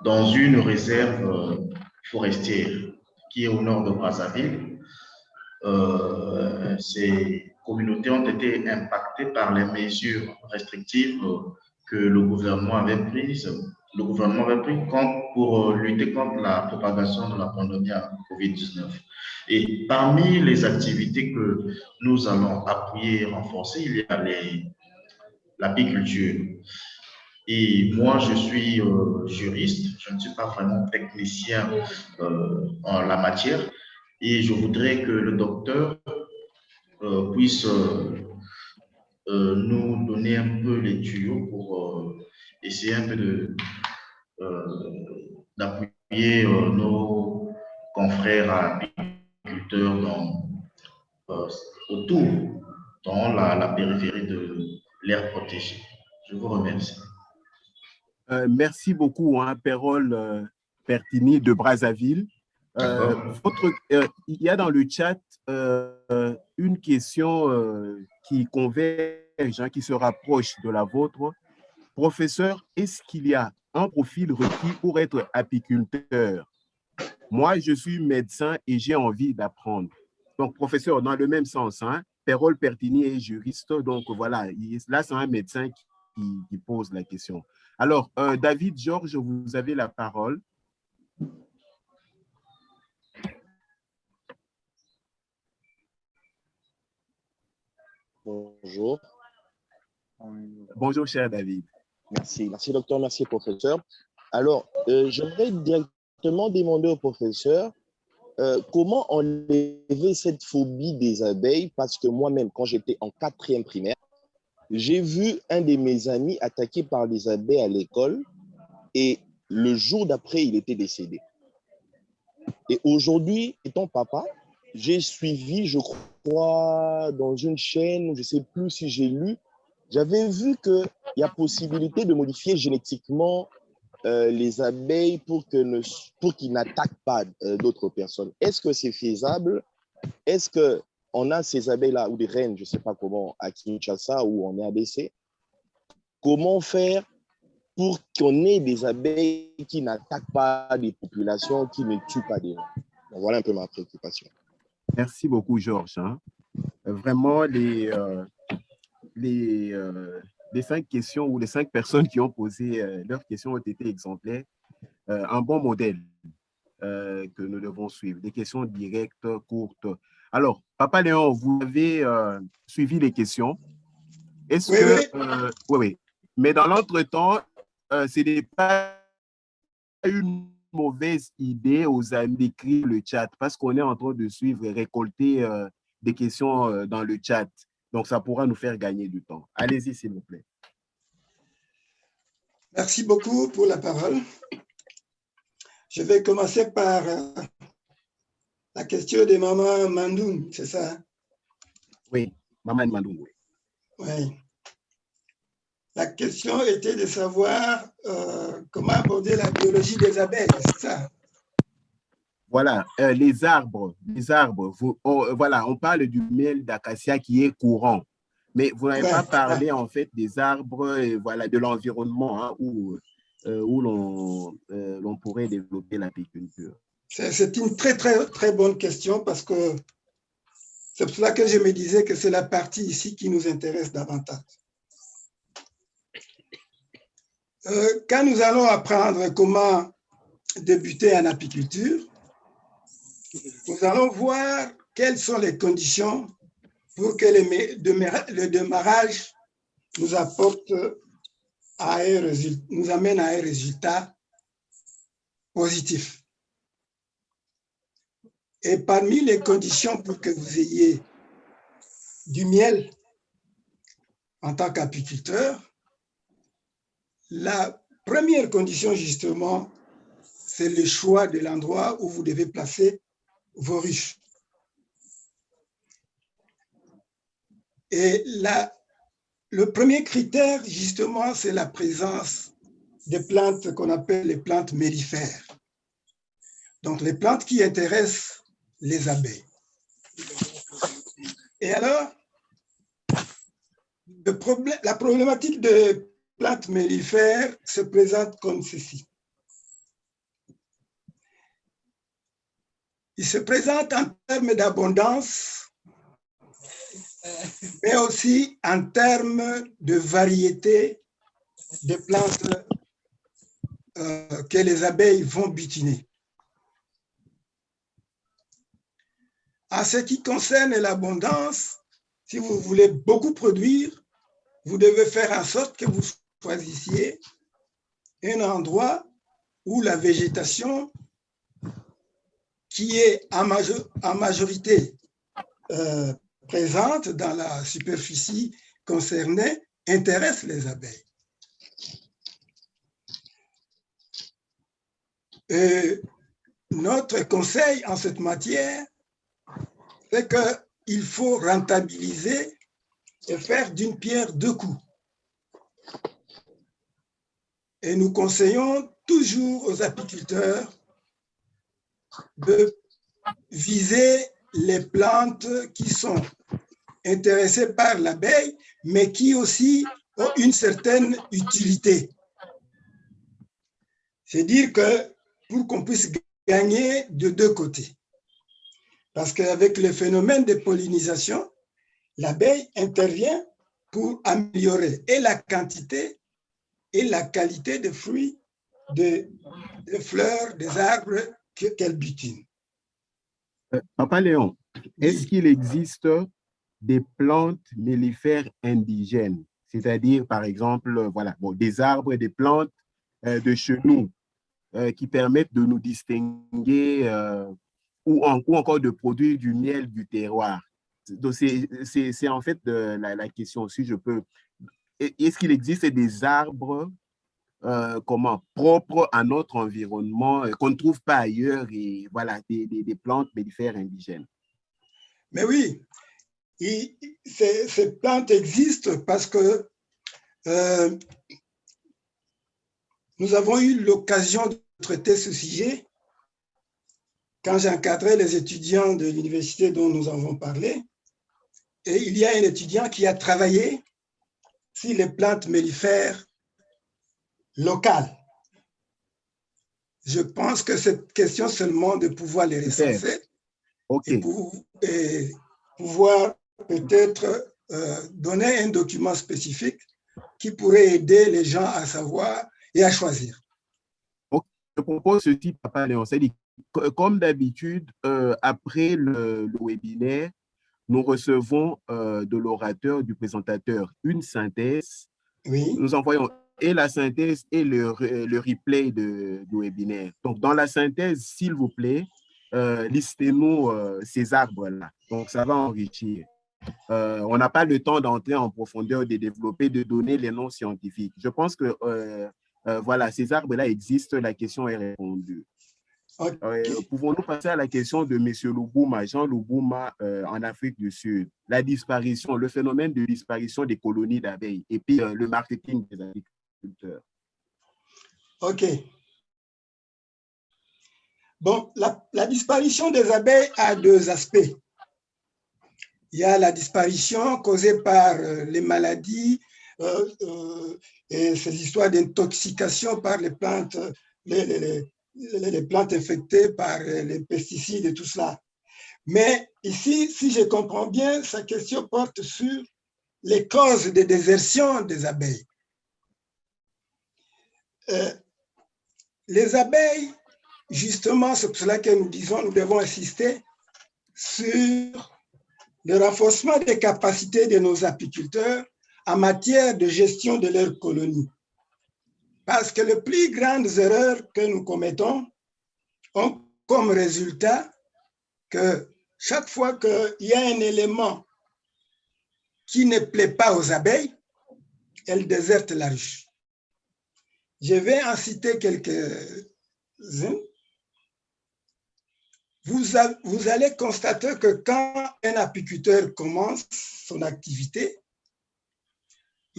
dans une réserve forestière qui est au nord de Brazzaville. Ces communautés ont été impactées par les mesures restrictives que le gouvernement avait prises. Le gouvernement avait pris pour lutter contre la propagation de la pandémie à COVID-19. Et parmi les activités que nous allons appuyer et renforcer, il y a l'apiculture. Et moi, je suis juriste, je ne suis pas vraiment technicien en la matière, et je voudrais que le docteur puisse nous donner un peu les tuyaux pour essayer un peu d'appuyer nos confrères apiculteurs autour, dans la périphérie de l'aire protégée. Je vous remercie. Merci beaucoup, hein, Pérol Pertini de Brazzaville. Il y a dans le chat une question qui converge, hein, qui se rapproche de la vôtre. Professeur, est-ce qu'il y a un profil requis pour être apiculteur? Moi, je suis médecin et j'ai envie d'apprendre. Donc, professeur, dans le même sens, hein, Pérol Pertini est juriste. Donc, voilà, là, c'est un médecin qui pose la question. Alors, David, Georges, vous avez la parole. Bonjour. Bonjour, cher David. Merci docteur, merci professeur. Alors, j'aimerais directement demander au professeur comment enlever cette phobie des abeilles, parce que moi-même, quand j'étais en 4e primaire, j'ai vu un de mes amis attaqué par des abeilles à l'école et le jour d'après, il était décédé. Et aujourd'hui, étant papa, j'ai suivi, je crois, dans une chaîne, je ne sais plus si j'ai lu, j'avais vu qu'il y a possibilité de modifier génétiquement les abeilles pour qu'ils n'attaquent pas d'autres personnes. Est-ce que c'est faisable? Est-ce qu'on a ces abeilles-là, ou des reines, je ne sais pas comment, à Kinshasa ou en RDC? Comment faire pour qu'on ait des abeilles qui n'attaquent pas des populations, qui ne tuent pas des gens? Donc, voilà un peu ma préoccupation. Merci beaucoup, Georges. Hein. Vraiment, les 5 questions ou les 5 personnes qui ont posé leurs questions ont été exemplaires. Un bon modèle que nous devons suivre. Des questions directes, courtes. Alors, Papa Léon, vous avez suivi les questions. Est-ce que… oui. Mais dans l'entretemps, ce n'est pas une mauvaise idée aux amis d'écrire le chat parce qu'on est en train de suivre et récolter des questions dans le chat. Donc, ça pourra nous faire gagner du temps. Allez-y, s'il vous plaît. Merci beaucoup pour la parole. Je vais commencer par la question de Maman Mandoum, c'est ça? Oui, Maman Mandoum, oui. Oui. La question était de savoir comment aborder la biologie des abeilles, c'est ça? Voilà, les arbres, voilà, on parle du miel d'acacia qui est courant, mais vous n'avez pas parlé en fait des arbres, voilà, de l'environnement hein, où l'on pourrait développer l'apiculture. C'est une très bonne question parce que c'est pour cela que je me disais que c'est la partie ici qui nous intéresse davantage. Quand nous allons apprendre comment débuter en apiculture, nous allons voir quelles sont les conditions pour que le démarrage nous amène à un résultat positif. Et parmi les conditions pour que vous ayez du miel en tant qu'apiculteur, la première condition justement, c'est le choix de l'endroit où vous devez placer vos ruches. Et le premier critère, justement, c'est la présence des plantes qu'on appelle les plantes mellifères. Donc, les plantes qui intéressent les abeilles. Et alors, la problématique des plantes mellifères se présente comme ceci. Il se présente en termes d'abondance, mais aussi en termes de variété des plantes que les abeilles vont butiner. En ce qui concerne l'abondance, si vous voulez beaucoup produire, vous devez faire en sorte que vous choisissiez un endroit où la végétation qui est en majorité présente dans la superficie concernée intéresse les abeilles. Et notre conseil en cette matière, c'est qu'il faut rentabiliser et faire d'une pierre deux coups. Et nous conseillons toujours aux apiculteurs de viser les plantes qui sont intéressées par l'abeille, mais qui aussi ont une certaine utilité. C'est-à-dire que pour qu'on puisse gagner de deux côtés. Parce qu'avec le phénomène de pollinisation, l'abeille intervient pour améliorer et la quantité et la qualité des fruits, des fleurs, des arbres qu'elle butine. Papa Léon, est-ce qu'il existe des plantes mellifères indigènes, c'est-à-dire par exemple voilà, bon, des arbres et des plantes de chez nous qui permettent de nous distinguer ou encore de produire du miel du terroir? Donc c'est en fait la question, si je peux. Est-ce qu'il existe des arbres propres à notre environnement qu'on ne trouve pas ailleurs et voilà, des plantes mellifères indigènes? Mais oui, ces plantes existent parce que nous avons eu l'occasion de traiter ce sujet quand j'encadrais les étudiants de l'université dont nous avons parlé. Et il y a un étudiant qui a travaillé sur les plantes mellifères locales. Je pense que cette question seulement de pouvoir les recenser et pouvoir peut-être donner un document spécifique qui pourrait aider les gens à savoir et à choisir. Je propose ceci, Papa Léon. Comme d'habitude, après le webinaire, nous recevons de l'orateur, du présentateur, une synthèse. Oui. Nous envoyons et la synthèse et le replay du webinaire. Donc, dans la synthèse, s'il vous plaît, listez-nous ces arbres-là. Donc, ça va enrichir. On n'a pas le temps d'entrer en profondeur, de développer, de donner les noms scientifiques. Je pense que voilà, ces arbres-là existent, la question est répondue. Okay. Pouvons-nous passer à la question de M. Loubouma, Jean Loubouma, en Afrique du Sud, la disparition, le phénomène de disparition des colonies d'abeilles et puis le marketing des agriculteurs. OK. Bon, la disparition des abeilles a deux aspects. Il y a la disparition causée par les maladies et ces histoires d'intoxication par les plantes, les plantes infectées par les pesticides et tout cela. Mais ici, si je comprends bien, sa question porte sur les causes de désertion des abeilles. Les abeilles, justement, c'est pour cela que nous disons, nous devons insister sur le renforcement des capacités de nos apiculteurs en matière de gestion de leurs colonies. Parce que les plus grandes erreurs que nous commettons ont comme résultat que chaque fois qu'il y a un élément qui ne plaît pas aux abeilles, elles désertent la ruche. Je vais en citer quelques-uns. Vous allez constater que quand un apiculteur commence son activité,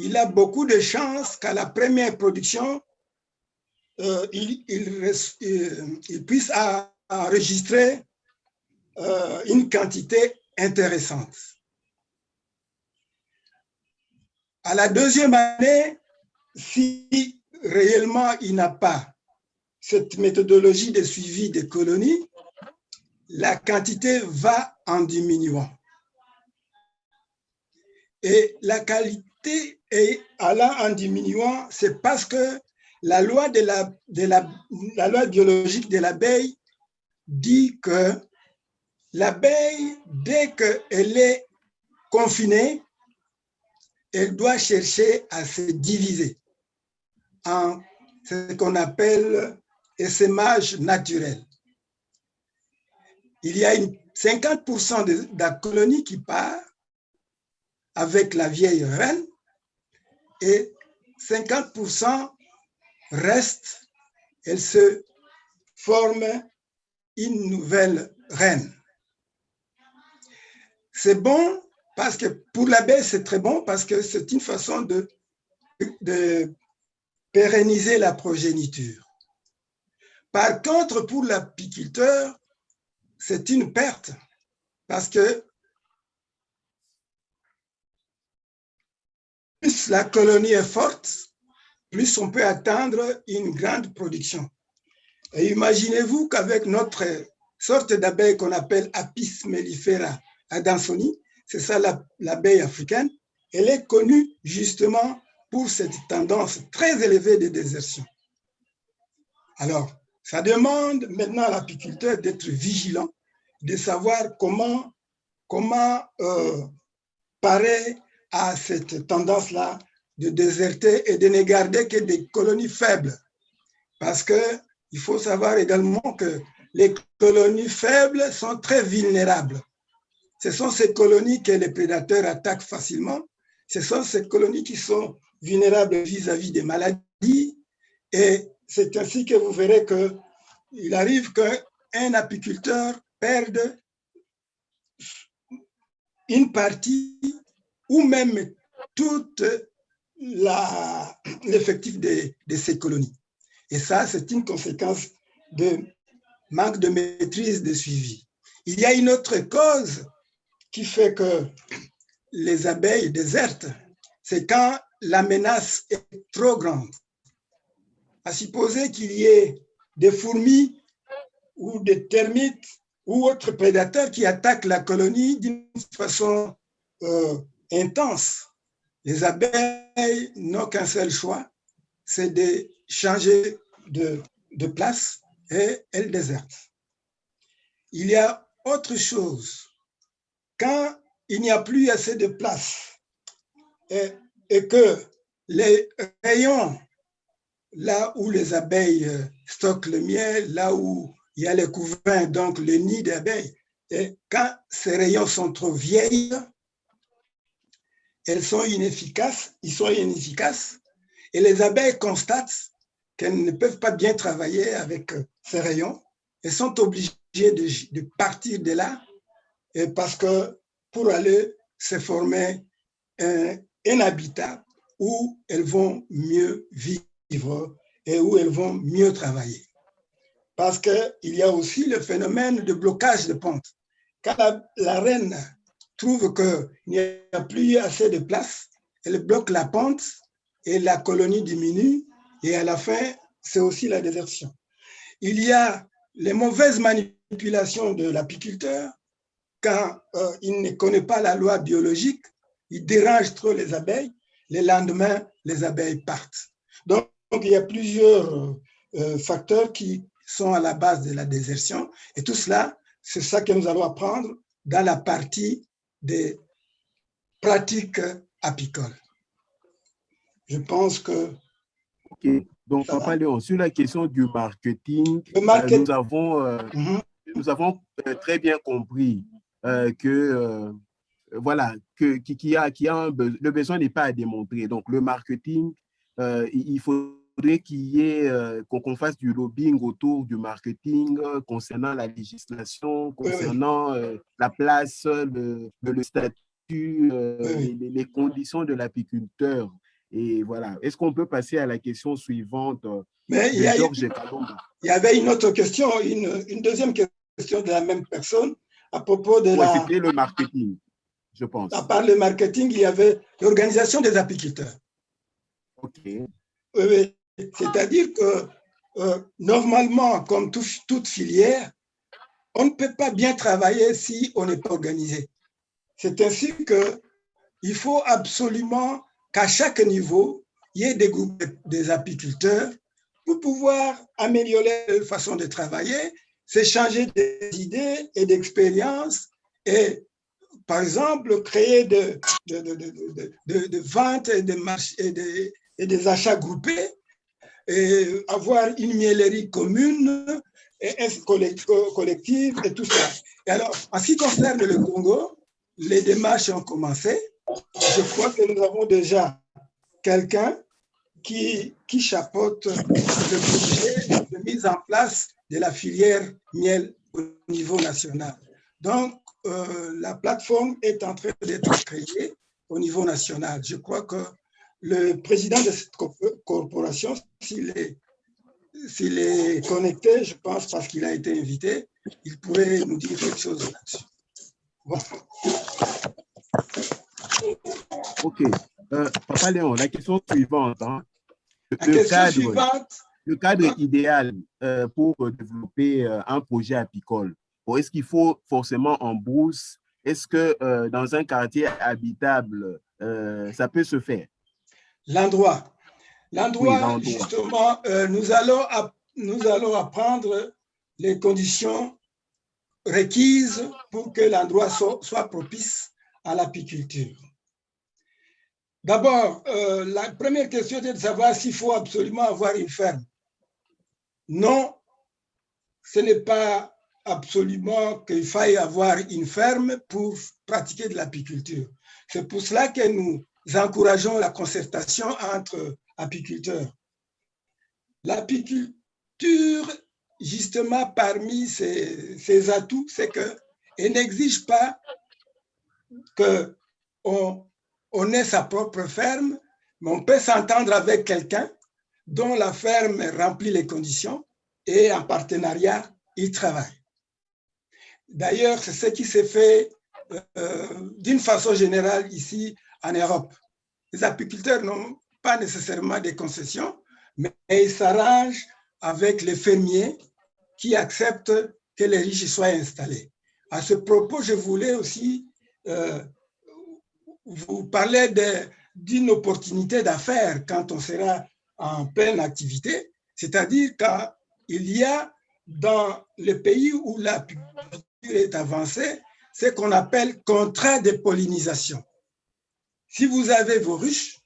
il a beaucoup de chances qu'à la première production, il puisse enregistré une quantité intéressante. À la deuxième année, si réellement il n'a pas cette méthodologie de suivi des colonies, la quantité va en diminuant. Et la qualité est allant en diminuant, c'est parce que la loi, la loi biologique de l'abeille dit que l'abeille, dès qu'elle est confinée, elle doit chercher à se diviser en ce qu'on appelle essaimage naturel. Il y a 50% de la colonie qui part avec la vieille reine et 50% reste, elle se forme une nouvelle reine. C'est bon parce que pour l'abeille, c'est très bon parce que c'est une façon de pérenniser la progéniture. Par contre, pour l'apiculteur, c'est une perte parce que plus la colonie est forte, plus on peut atteindre une grande production. Et imaginez-vous qu'avec notre sorte d'abeille qu'on appelle Apis mellifera adansoni, c'est ça l'abeille africaine, elle est connue justement pour cette tendance très élevée de désertion. Alors, ça demande maintenant à l'apiculteur d'être vigilant, de savoir comment parer à cette tendance-là de déserter et de ne garder que des colonies faibles. Parce qu'il faut savoir également que les colonies faibles sont très vulnérables. Ce sont ces colonies que les prédateurs attaquent facilement. Ce sont ces colonies qui sont vulnérables vis-à-vis des maladies. Et c'est ainsi que vous verrez qu'il arrive qu'un apiculteur perde une partie ou même tout l'effectif de ces colonies. Et ça, c'est une conséquence de manque de maîtrise de suivi. Il y a une autre cause qui fait que les abeilles désertent, c'est quand la menace est trop grande. À supposer qu'il y ait des fourmis ou des termites ou autres prédateurs qui attaquent la colonie d'une façon intense. Les abeilles n'ont qu'un seul choix, c'est de changer de place et elles désertent. Il y a autre chose. Quand il n'y a plus assez de place et que les rayons, là où les abeilles stockent le miel, là où il y a les couvains, donc le nid d'abeilles, et quand ces rayons sont trop vieilles, ils sont inefficaces, et les abeilles constatent qu'elles ne peuvent pas bien travailler avec ces rayons, elles sont obligées de partir de là, et parce que pour aller se former un habitat où elles vont mieux vivre et où elles vont mieux travailler. Parce qu'il y a aussi le phénomène de blocage de ponte. Quand la reine trouve qu'il n'y a plus assez de place, elle bloque la pente et la colonie diminue et à la fin, c'est aussi la désertion. Il y a les mauvaises manipulations de l'apiculteur. Quand il ne connaît pas la loi biologique, il dérange trop les abeilles, le lendemain, les abeilles partent. Donc, il y a plusieurs facteurs qui sont à la base de la désertion. Et tout cela, c'est ça que nous allons apprendre dans la partie des pratiques apicoles. Je pense que... OK. Donc, Papa Léon, sur la question du marketing, nous avons très bien compris que voilà, le besoin n'est pas à démontrer. Donc, le marketing, il faudrait qu'il y ait, qu'on fasse du lobbying autour du marketing concernant la législation, concernant la place, le statut, les conditions de l'apiculteur. Et voilà. Est-ce qu'on peut passer à la question suivante Mais de Georges Kalomba? Il y avait une autre question, une deuxième question de la même personne à propos de la... C'était le marketing, je pense. À part le marketing, il y avait l'organisation des apiculteurs. OK. Oui, c'est-à-dire que normalement, comme toute filière, on ne peut pas bien travailler si on n'est pas organisé. C'est ainsi qu'il faut absolument qu'à chaque niveau, il y ait des groupes des apiculteurs pour pouvoir améliorer leur façon de travailler, s'échanger des idées et d'expériences et, par exemple, créer de ventes et des achats groupés et avoir une miellerie commune et collective et tout ça. Et alors, en ce qui concerne le Congo, les démarches ont commencé. Je crois que nous avons déjà quelqu'un qui chapeaute le projet de mise en place de la filière miel au niveau national. Donc, la plateforme est en train d'être créée au niveau national. Je crois que le président de cette corporation, s'il est connecté, je pense parce qu'il a été invité, il pourrait nous dire quelque chose là-dessus. Bon. OK. Papa Léon, la question suivante. Hein. Le cadre idéal pour développer un projet apicole. Est-ce qu'il faut forcément en brousse? Est-ce que dans un quartier habitable, ça peut se faire? L'endroit, oui, justement, nous allons apprendre les conditions requises pour que l'endroit soit propice à l'apiculture. D'abord, la première question est de savoir s'il faut absolument avoir une ferme. Non, ce n'est pas absolument qu'il faille avoir une ferme pour pratiquer de l'apiculture. C'est pour cela que nous encourageons la concertation entre apiculteurs. L'apiculture, justement, parmi ses atouts, c'est qu'elle n'exige pas qu'on ait sa propre ferme, mais on peut s'entendre avec quelqu'un dont la ferme remplit les conditions et en partenariat, il travaille. D'ailleurs, c'est ce qui s'est fait d'une façon générale ici en Europe. Les apiculteurs n'ont pas nécessairement des concessions, mais ils s'arrangent avec les fermiers qui acceptent que les riches soient installés. À ce propos, je voulais aussi vous parler d'une opportunité d'affaires quand on sera en pleine activité, c'est-à-dire qu'il y a dans les pays où l'apiculture est avancée, ce qu'on appelle contrat de pollinisation. Si vous avez vos ruches,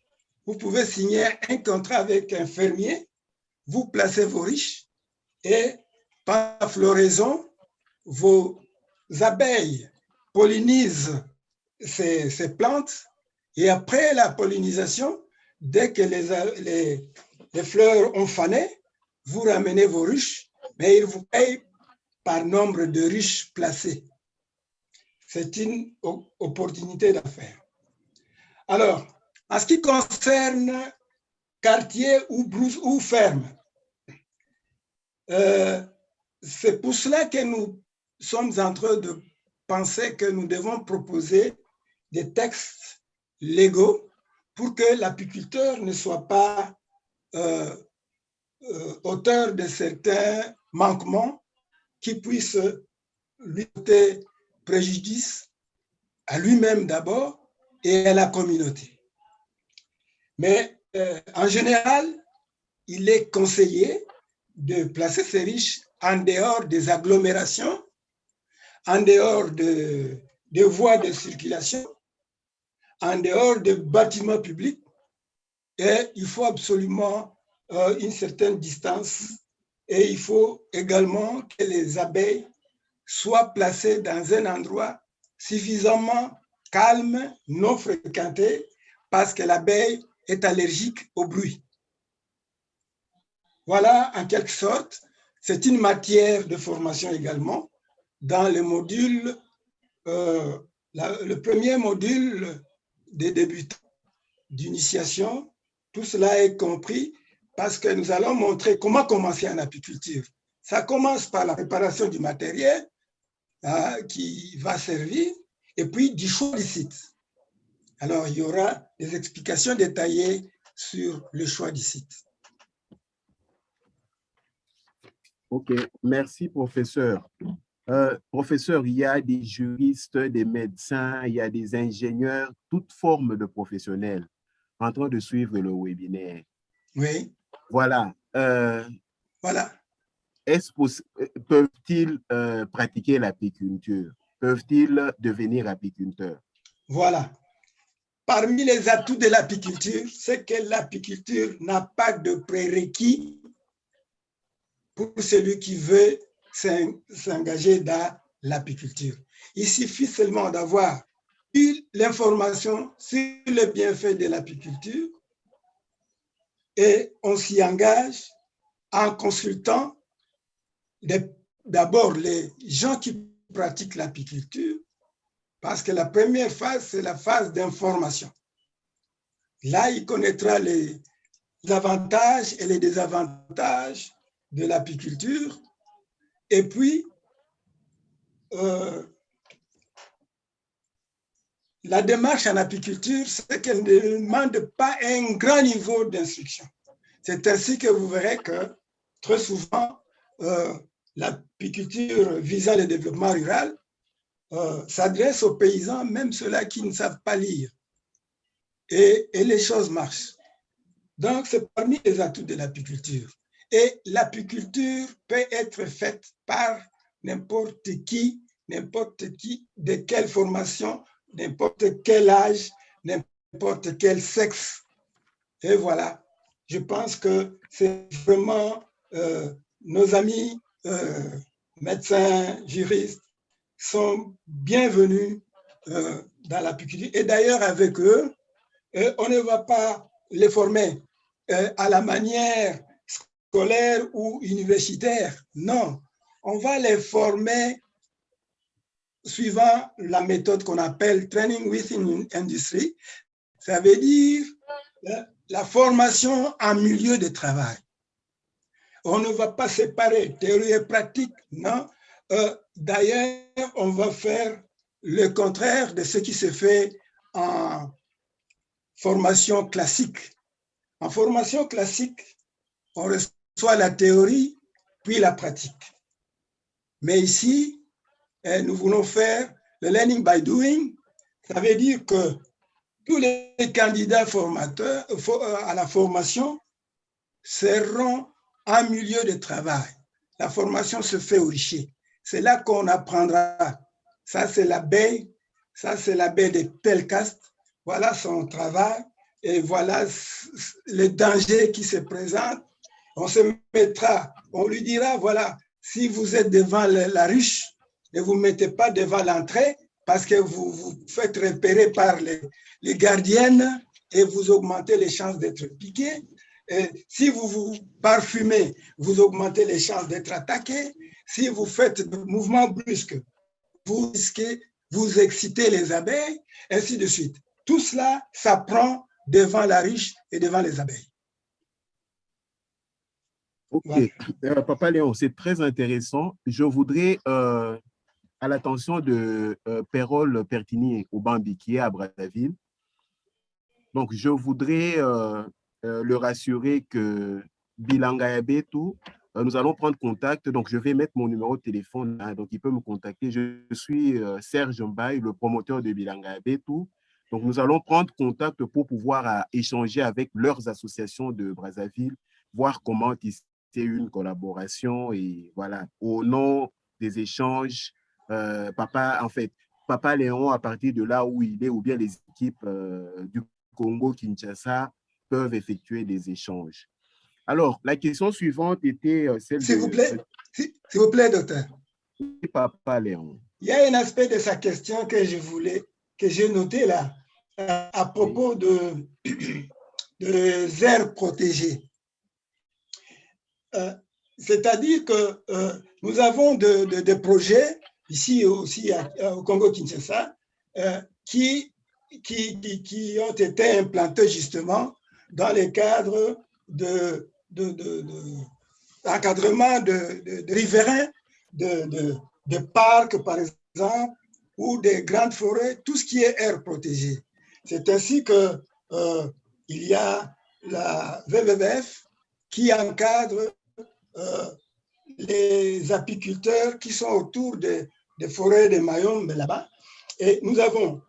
vous pouvez signer un contrat avec un fermier, vous placez vos ruches et par floraison, vos abeilles pollinisent ces plantes et après la pollinisation, dès que les fleurs ont fané, vous ramenez vos ruches, mais ils vous payent par nombre de ruches placées. C'est une opportunité d'affaires. Alors, en ce qui concerne quartier ou brousse ou ferme, c'est pour cela que nous sommes en train de penser que nous devons proposer des textes légaux pour que l'apiculteur ne soit pas auteur de certains manquements qui puissent lui porter préjudice à lui-même d'abord et à la communauté. Mais en général, il est conseillé de placer ces riches en dehors des agglomérations, en dehors des voies de circulation, en dehors des bâtiments publics, et il faut absolument une certaine distance et il faut également que les abeilles soient placées dans un endroit suffisamment calme, non fréquenté, parce que l'abeille est allergique au bruit. Voilà, en quelque sorte, c'est une matière de formation également dans le module, le premier module des débutants d'initiation tout cela est compris parce que nous allons montrer comment commencer en apiculture. Ça commence par la préparation du matériel qui va servir et puis du choix du site. Alors, il y aura des explications détaillées sur le choix du site. OK, merci, professeur. Professeur, il y a des juristes, des médecins, il y a des ingénieurs, toutes formes de professionnels en train de suivre le webinaire. Oui. Voilà. Voilà. Peuvent-ils pratiquer l'apiculture? Peuvent-ils devenir apiculteurs? Voilà. Parmi les atouts de l'apiculture, c'est que l'apiculture n'a pas de prérequis pour celui qui veut s'engager dans l'apiculture. Il suffit seulement d'avoir eu l'information sur le bienfait de l'apiculture et on s'y engage en consultant d'abord les gens qui pratiquent l'apiculture, parce que la première phase, c'est la phase d'information. Là, il connaîtra les avantages et les désavantages de l'apiculture. Et puis, la démarche en apiculture, c'est qu'elle ne demande pas un grand niveau d'instruction. C'est ainsi que vous verrez que très souvent, l'apiculture visant le développement rural s'adresse aux paysans, même ceux-là qui ne savent pas lire. Et les choses marchent. Donc, c'est parmi les atouts de l'apiculture. Et l'apiculture peut être faite par n'importe qui, de quelle formation, n'importe quel âge, n'importe quel sexe. Et voilà, je pense que c'est vraiment nos amis médecins, juristes, sont bienvenus dans l'apiculture. Et d'ailleurs, avec eux, on ne va pas les former à la manière scolaire ou universitaire. Non, on va les former suivant la méthode qu'on appelle Training Within Industry. Ça veut dire la formation en milieu de travail. On ne va pas séparer théorie et pratique, non. D'ailleurs, on va faire le contraire de ce qui se fait en formation classique. En formation classique, on reçoit la théorie, puis la pratique. Mais ici, nous voulons faire le learning by doing. Ça veut dire que tous les candidats formateurs à la formation seront en milieu de travail. La formation se fait au rucher. C'est là qu'on apprendra. Ça, c'est l'abeille. Ça, c'est l'abeille de Pelcast. Voilà son travail. Et voilà les dangers qui se présentent. On se mettra, on lui dira, voilà, si vous êtes devant la ruche, ne vous mettez pas devant l'entrée parce que vous vous faites repérer par les gardiennes et vous augmentez les chances d'être piqué. Et si vous vous parfumez, vous augmentez les chances d'être attaqué. Si vous faites des mouvements brusques, vous risquez, vous excitez les abeilles, ainsi de suite. Tout cela s'apprend devant la ruche et devant les abeilles. OK. Voilà. Papa Léon, c'est très intéressant. Je voudrais, à l'attention de Pérol Pertini au Bambi, qui est à Brazzaville, donc je voudrais le rassurer que Bilanga Yabetu, nous allons prendre contact. Donc, je vais mettre mon numéro de téléphone, hein, donc il peut me contacter. Je suis Serge Mbaye, le promoteur de Bilanga Yabetu. Donc, nous allons prendre contact pour pouvoir échanger avec leurs associations de Brazzaville, voir comment tisser une collaboration. Et voilà, au nom des échanges, Papa Léon, à partir de là où il est, ou bien les équipes du Congo-Kinshasa peuvent effectuer des échanges. Alors, la question suivante était celle S'il vous plaît, docteur. Papa Léon. Il y a un aspect de sa question que j'ai noté là, à propos de aires protégées. C'est-à-dire que nous avons des projets ici aussi au Congo-Kinshasa qui ont été implantés justement dans les cadres d'encadrement de riverains, de parcs, par exemple, ou des grandes forêts, tout ce qui est aire protégée. C'est ainsi que il y a la WWF qui encadre les apiculteurs qui sont autour des forêts de Mayombe là-bas. Et nous avons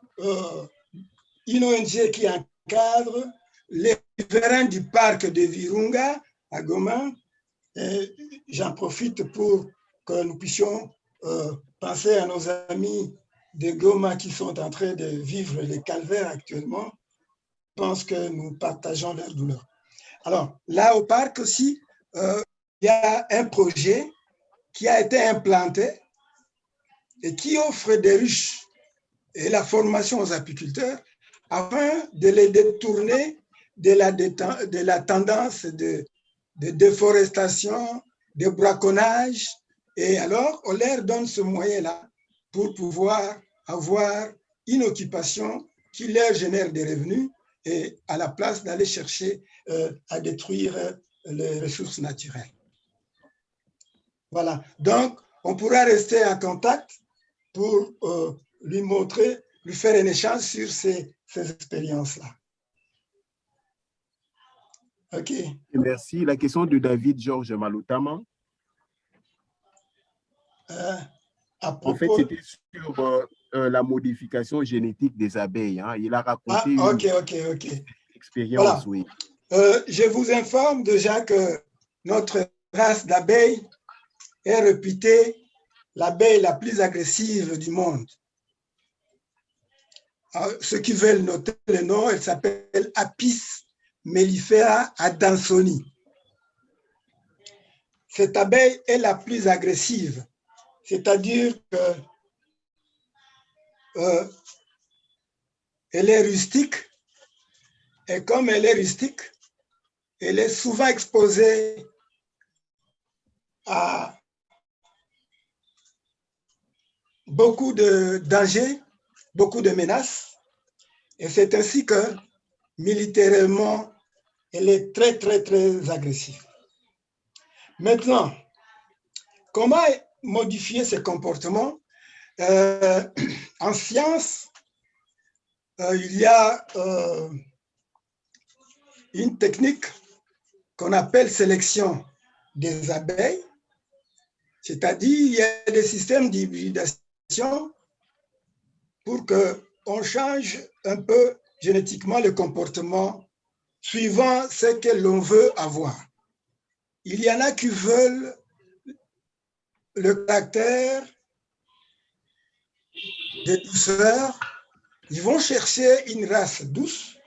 une ONG qui encadre les riverains du parc de Virunga à Goma. J'en profite pour que nous puissions penser à nos amis de Goma qui sont en train de vivre les calvaires actuellement. Je pense que nous partageons leur douleur. Alors, là au parc aussi, il y a un projet qui a été implanté et qui offre des ruches et la formation aux apiculteurs afin de les détourner de la tendance de déforestation, de braconnage. Et alors, on leur donne ce moyen-là pour pouvoir avoir une occupation qui leur génère des revenus et à la place d'aller chercher à détruire les ressources naturelles. Voilà. Donc, on pourra rester en contact pour lui montrer, lui faire un échange sur ces expériences-là. OK. Merci. La question de David Georges Malotama. En fait, c'était sur la modification génétique des abeilles. Hein. Il a raconté une expérience. Voilà. Oui. Je vous informe déjà que notre race d'abeilles est réputée l'abeille la plus agressive du monde. Alors, ceux qui veulent noter le nom, elle s'appelle Apis mellifera adansoni. Cette abeille est la plus agressive, c'est-à-dire que elle est rustique, et comme elle est rustique, elle est souvent exposée à beaucoup de dangers, beaucoup de menaces, et c'est ainsi que militairement, elle est très, très, très agressive. Maintenant, comment modifier ces comportements? En science, il y a une technique qu'on appelle sélection des abeilles, c'est-à-dire il y a des systèmes d'hybridation pour qu'on change un peu génétiquement le comportement suivant ce que l'on veut avoir. Il y en a qui veulent le caractère de douceur. Ils vont chercher une race douce,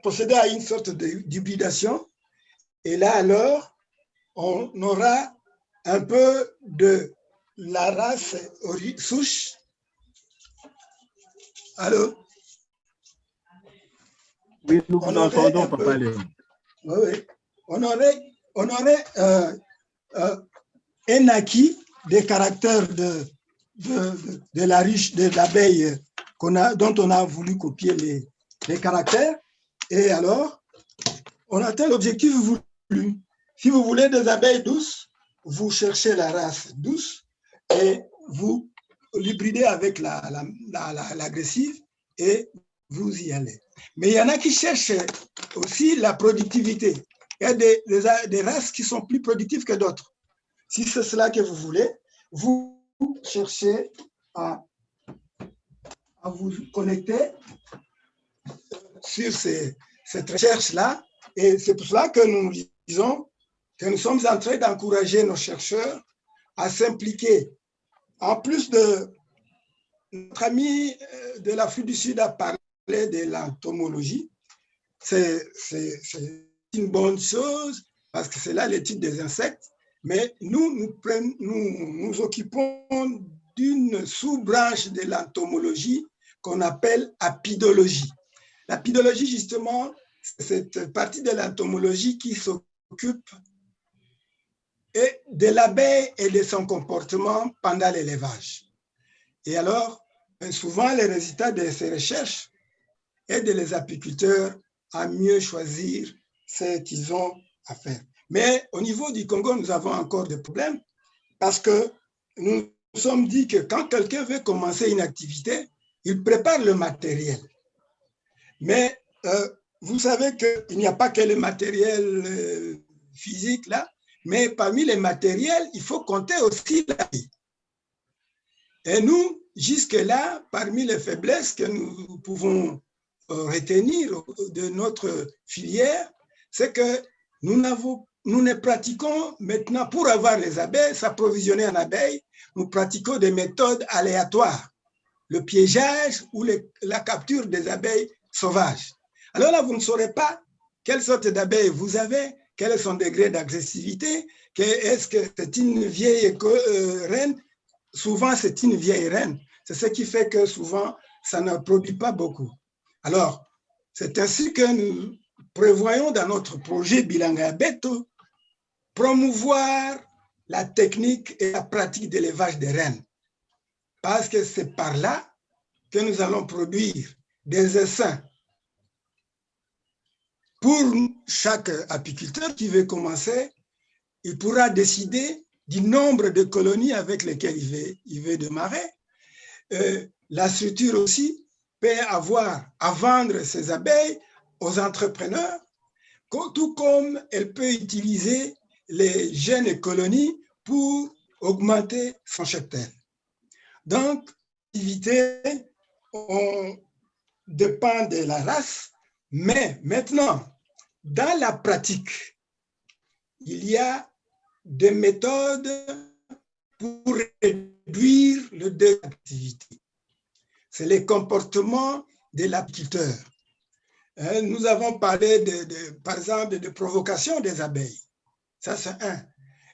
procéder à une sorte d'hybridation, et là alors, on aura un peu de la race souche. Allô? Oui, nous vous entendons, Papa Léon. Oui, on aurait un acquis des caractères de la ruche, de l'abeille dont on a voulu copier les caractères, et alors on atteint l'objectif voulu. Si vous voulez des abeilles douces, vous cherchez la race douce et vous l'hybridez avec l'agressive et vous y allez. Mais il y en a qui cherchent aussi la productivité. Il y a des races qui sont plus productives que d'autres. Si c'est cela que vous voulez, vous cherchez à vous connecter sur cette recherche-là. Et c'est pour cela que nous disons que nous sommes en train d'encourager nos chercheurs à s'impliquer. En plus de notre ami de l'Afrique du Sud a parlé de l'entomologie, c'est une bonne chose parce que c'est là l'étude des insectes, mais nous occupons d'une sous-branche de l'entomologie qu'on appelle apidologie. L'apidologie, justement, c'est cette partie de l'entomologie qui s'occupe de l'abeille et de son comportement pendant l'élevage. Et alors, souvent, les résultats de ces recherches aide les apiculteurs à mieux choisir ce qu'ils ont à faire. Mais au niveau du Congo, nous avons encore des problèmes parce que nous nous sommes dit que quand quelqu'un veut commencer une activité, il prépare le matériel. Mais vous savez qu'il n'y a pas que le matériel physique là, mais parmi les matériels, il faut compter aussi la vie. Et nous, jusque-là, parmi les faiblesses que nous pouvons retenir de notre filière, c'est que nous ne pratiquons maintenant, pour avoir les abeilles, s'approvisionner en abeilles, nous pratiquons des méthodes aléatoires, le piégeage ou la capture des abeilles sauvages. Alors là, vous ne saurez pas quelle sorte d'abeilles vous avez, quel est son degré d'agressivité, est-ce que c'est une vieille reine? Souvent, c'est une vieille reine. C'est ce qui fait que souvent, ça ne produit pas beaucoup. Alors, c'est ainsi que nous prévoyons dans notre projet Bilanga Beto promouvoir la technique et la pratique d'élevage des rennes. Parce que c'est par là que nous allons produire des essaims pour chaque apiculteur qui veut commencer. Il pourra décider du nombre de colonies avec lesquelles il veut démarrer. La structure aussi peut avoir à vendre ses abeilles aux entrepreneurs, tout comme elle peut utiliser les jeunes colonies pour augmenter son cheptel. Donc, l'activité dépend de la race, mais maintenant, dans la pratique, il y a des méthodes pour réduire le deuil d'activité. C'est les comportements de l'apiculteur. Nous avons parlé, par exemple, de provocation des abeilles. Ça, c'est un.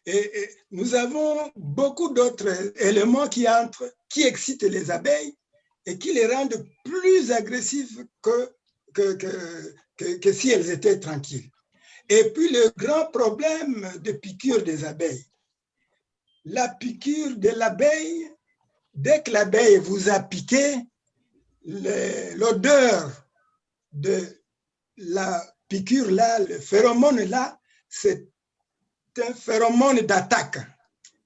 Et nous avons beaucoup d'autres éléments qui entrent, qui excitent les abeilles et qui les rendent plus agressives que si elles étaient tranquilles. Et puis, le grand problème de piqûre des abeilles. La piqûre de l'abeille, dès que l'abeille vous a piqué, l'odeur de la piqûre là, le phéromone là, c'est un phéromone d'attaque.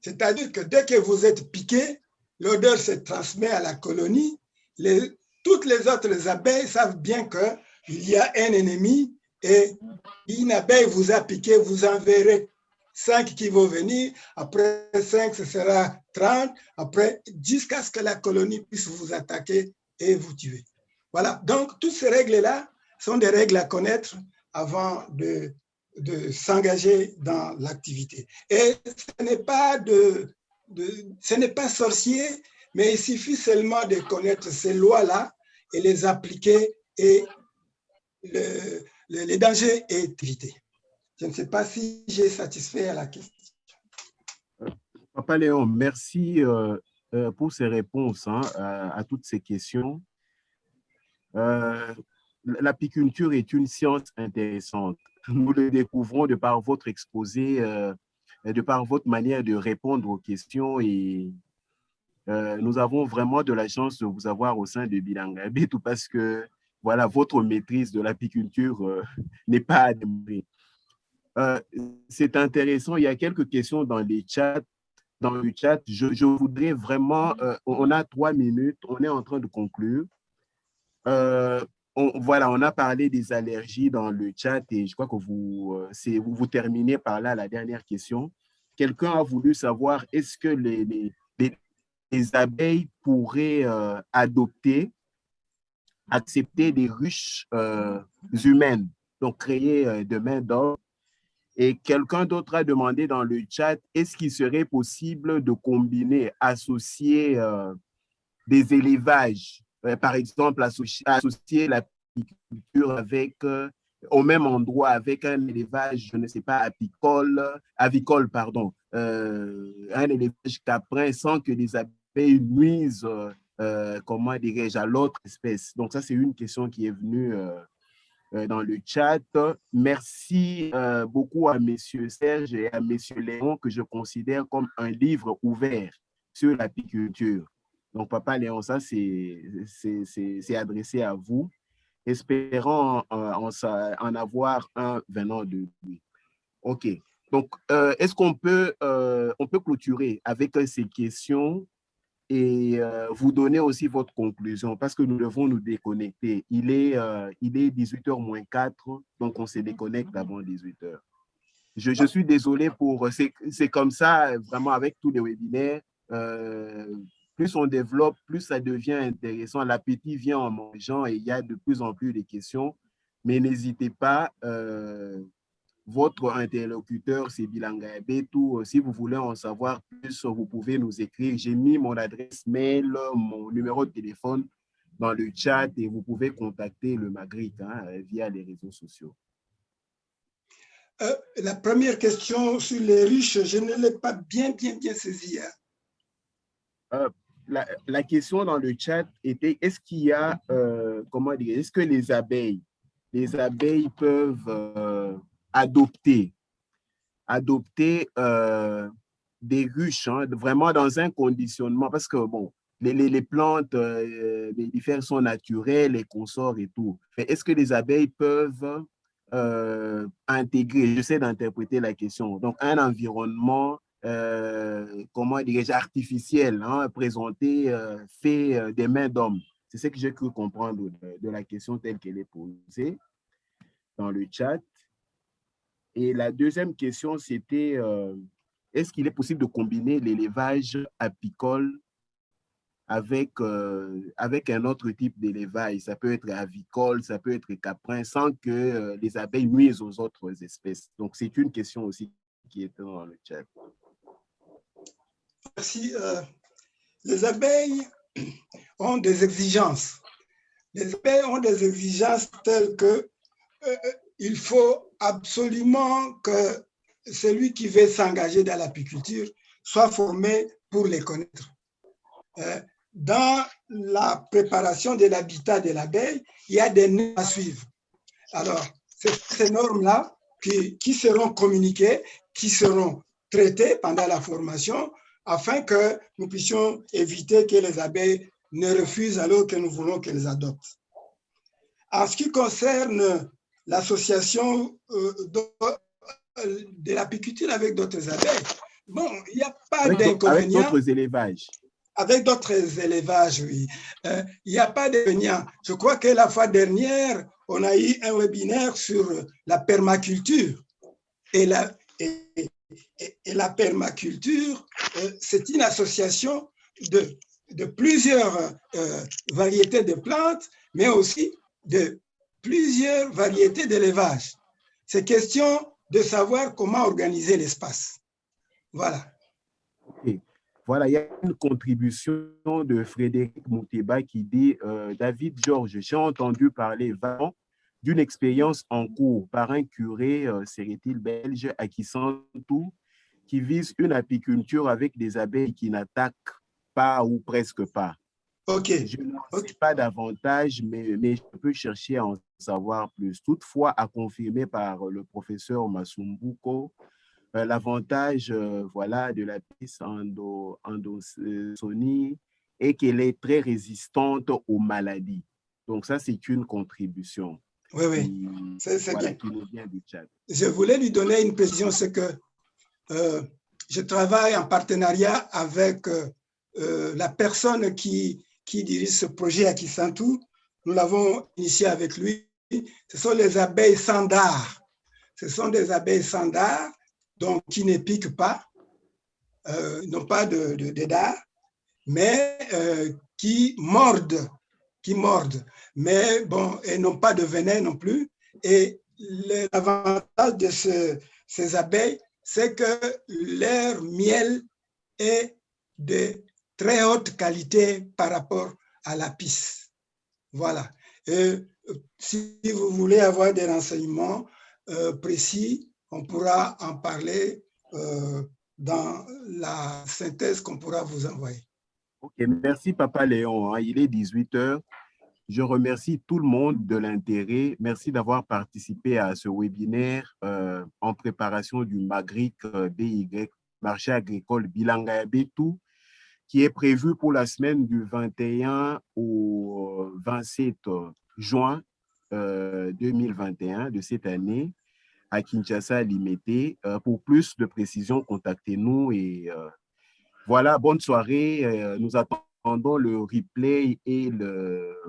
C'est-à-dire que dès que vous êtes piqué, l'odeur se transmet à la colonie. Toutes les autres abeilles savent bien qu'il y a un ennemi et une abeille vous a piqué, vous en verrez 5 qui vont venir, après 5, ce sera 30, après, jusqu'à ce que la colonie puisse vous attaquer et vous tuer. Voilà, donc toutes ces règles-là sont des règles à connaître avant de s'engager dans l'activité. Et ce n'est pas sorcier, mais il suffit seulement de connaître ces lois-là et les appliquer et les dangers est évité. Je ne sais pas si j'ai satisfait à la question. Papa Léon, merci pour ces réponses à toutes ces questions. L'apiculture est une science intéressante. Nous le découvrons de par votre exposé, de par votre manière de répondre aux questions et nous avons vraiment de la chance de vous avoir au sein de Bilanga Beto parce que voilà, votre maîtrise de l'apiculture n'est pas à démontrer. C'est intéressant, il y a quelques questions dans le chat. Je voudrais vraiment, on a 3 minutes, on est en train de conclure. Voilà, on a parlé des allergies dans le chat et je crois que vous terminez par là la dernière question. Quelqu'un a voulu savoir est-ce que les abeilles pourraient accepter des ruches humaines, donc créer de main d'homme. Et quelqu'un d'autre a demandé dans le chat, est-ce qu'il serait possible de combiner, associer des élevages, par exemple, associer l'apiculture avec, au même endroit avec un élevage, je ne sais pas, avicole, pardon, un élevage caprin sans que les abeilles nuisent, comment dirais-je, à l'autre espèce. Donc ça, c'est une question qui est venue dans le chat. Merci beaucoup à M. Serge et à M. Léon que je considère comme un livre ouvert sur l'apiculture. Donc, Papa Léon, ça, c'est adressé à vous. espérant en avoir un venant de lui. OK. Donc, est-ce qu'on peut, on peut clôturer avec ces questions et vous donner aussi votre conclusion parce que nous devons nous déconnecter. Il est 18h moins 4, donc on se déconnecte avant 18h. Je suis désolé pour... C'est comme ça, vraiment, avec tous les webinaires. Plus on développe, plus ça devient intéressant. L'appétit vient en mangeant et il y a de plus en plus de questions. Mais n'hésitez pas, votre interlocuteur, c'est Bilanga Betou. Si vous voulez en savoir plus, vous pouvez nous écrire. J'ai mis mon adresse mail, mon numéro de téléphone dans le chat et vous pouvez contacter le Magritte via les réseaux sociaux. La première question sur les riches, je ne l'ai pas bien saisie. La question dans le chat était, est-ce qu'il y a, comment dire, est-ce que les abeilles peuvent adopter des ruches, vraiment dans un conditionnement, parce que bon, les plantes mellifères sont naturelles, les consorts et tout. Mais est-ce que les abeilles peuvent intégrer, j'essaie d'interpréter la question, donc un environnement, comment dirais-je, artificiel, présenté, fait des mains d'hommes. C'est ce que j'ai cru comprendre de la question telle qu'elle est posée dans le chat. Et la deuxième question, c'était est-ce qu'il est possible de combiner l'élevage apicole avec un autre type d'élevage? Ça peut être avicole, ça peut être caprin, sans que les abeilles nuisent aux autres espèces. Donc, c'est une question aussi qui est dans le chat. Merci. Les abeilles ont des exigences. Les abeilles ont des exigences telles que il faut absolument que celui qui veut s'engager dans l'apiculture soit formé pour les connaître. Dans la préparation de l'habitat de l'abeille, il y a des normes à suivre. Alors, ces normes-là qui seront communiquées, qui seront traitées pendant la formation, afin que nous puissions éviter que les abeilles ne refusent alors que nous voulons qu'elles adoptent. En ce qui concerne l'association de l'apiculture avec d'autres abeilles, bon, il n'y a pas d'inconvénient. Avec d'autres élevages. Avec d'autres élevages, oui. Il n'y a pas d'inconvénient. Je crois que la fois dernière, on a eu un webinaire sur la permaculture. Et la permaculture, c'est une association de plusieurs variétés de plantes, mais aussi de plusieurs variétés d'élevage. C'est question de savoir comment organiser l'espace. Voilà. Okay. Voilà, il y a une contribution de Frédéric Mouteba qui dit David Georges, j'ai entendu parler vraiment d'une expérience en cours par un curé, serait-il belge, Akisantou, qui vise une apiculture avec des abeilles qui n'attaquent pas ou presque pas. Ok. Je n'en sais pas davantage, mais je peux chercher à en savoir plus. Toutefois, à confirmer par le professeur Masumbuko, l'avantage voilà, de la piste Andosonie est qu'elle est très résistante aux maladies. Donc ça, c'est une contribution. Oui. C'est voilà, bien. Qui nous vient du Tchad. Je voulais lui donner une précision, c'est que je travaille en partenariat avec la personne qui dirige ce projet à Kisantou. Nous l'avons initié avec lui. Ce sont les abeilles sandars. Ce sont des abeilles sandars, donc qui ne piquent pas, n'ont pas de dard, mais qui mordent, mais bon, et n'ont pas de venin non plus. Et l'avantage de ces abeilles, c'est que leur miel est de très haute qualité par rapport à l'apis. Voilà. Et si vous voulez avoir des renseignements précis, on pourra en parler dans la synthèse qu'on pourra vous envoyer. Ok, merci Papa Léon. Il est 18h. Je remercie tout le monde de l'intérêt. Merci d'avoir participé à ce webinaire en préparation du Magritte BY, marché agricole Bilanga Betou, qui est prévu pour la semaine du 21 au 27 juin 2021 de cette année à Kinshasa Limité. Pour plus de précisions, contactez-nous et voilà, bonne soirée. Nous attendons le replay et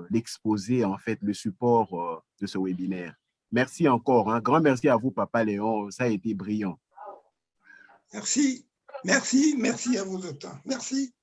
l'exposé, en fait, le support de ce webinaire. Merci encore. Un grand merci à vous, Papa Léon. Ça a été brillant. Merci. Merci. Merci à vous autant. Merci.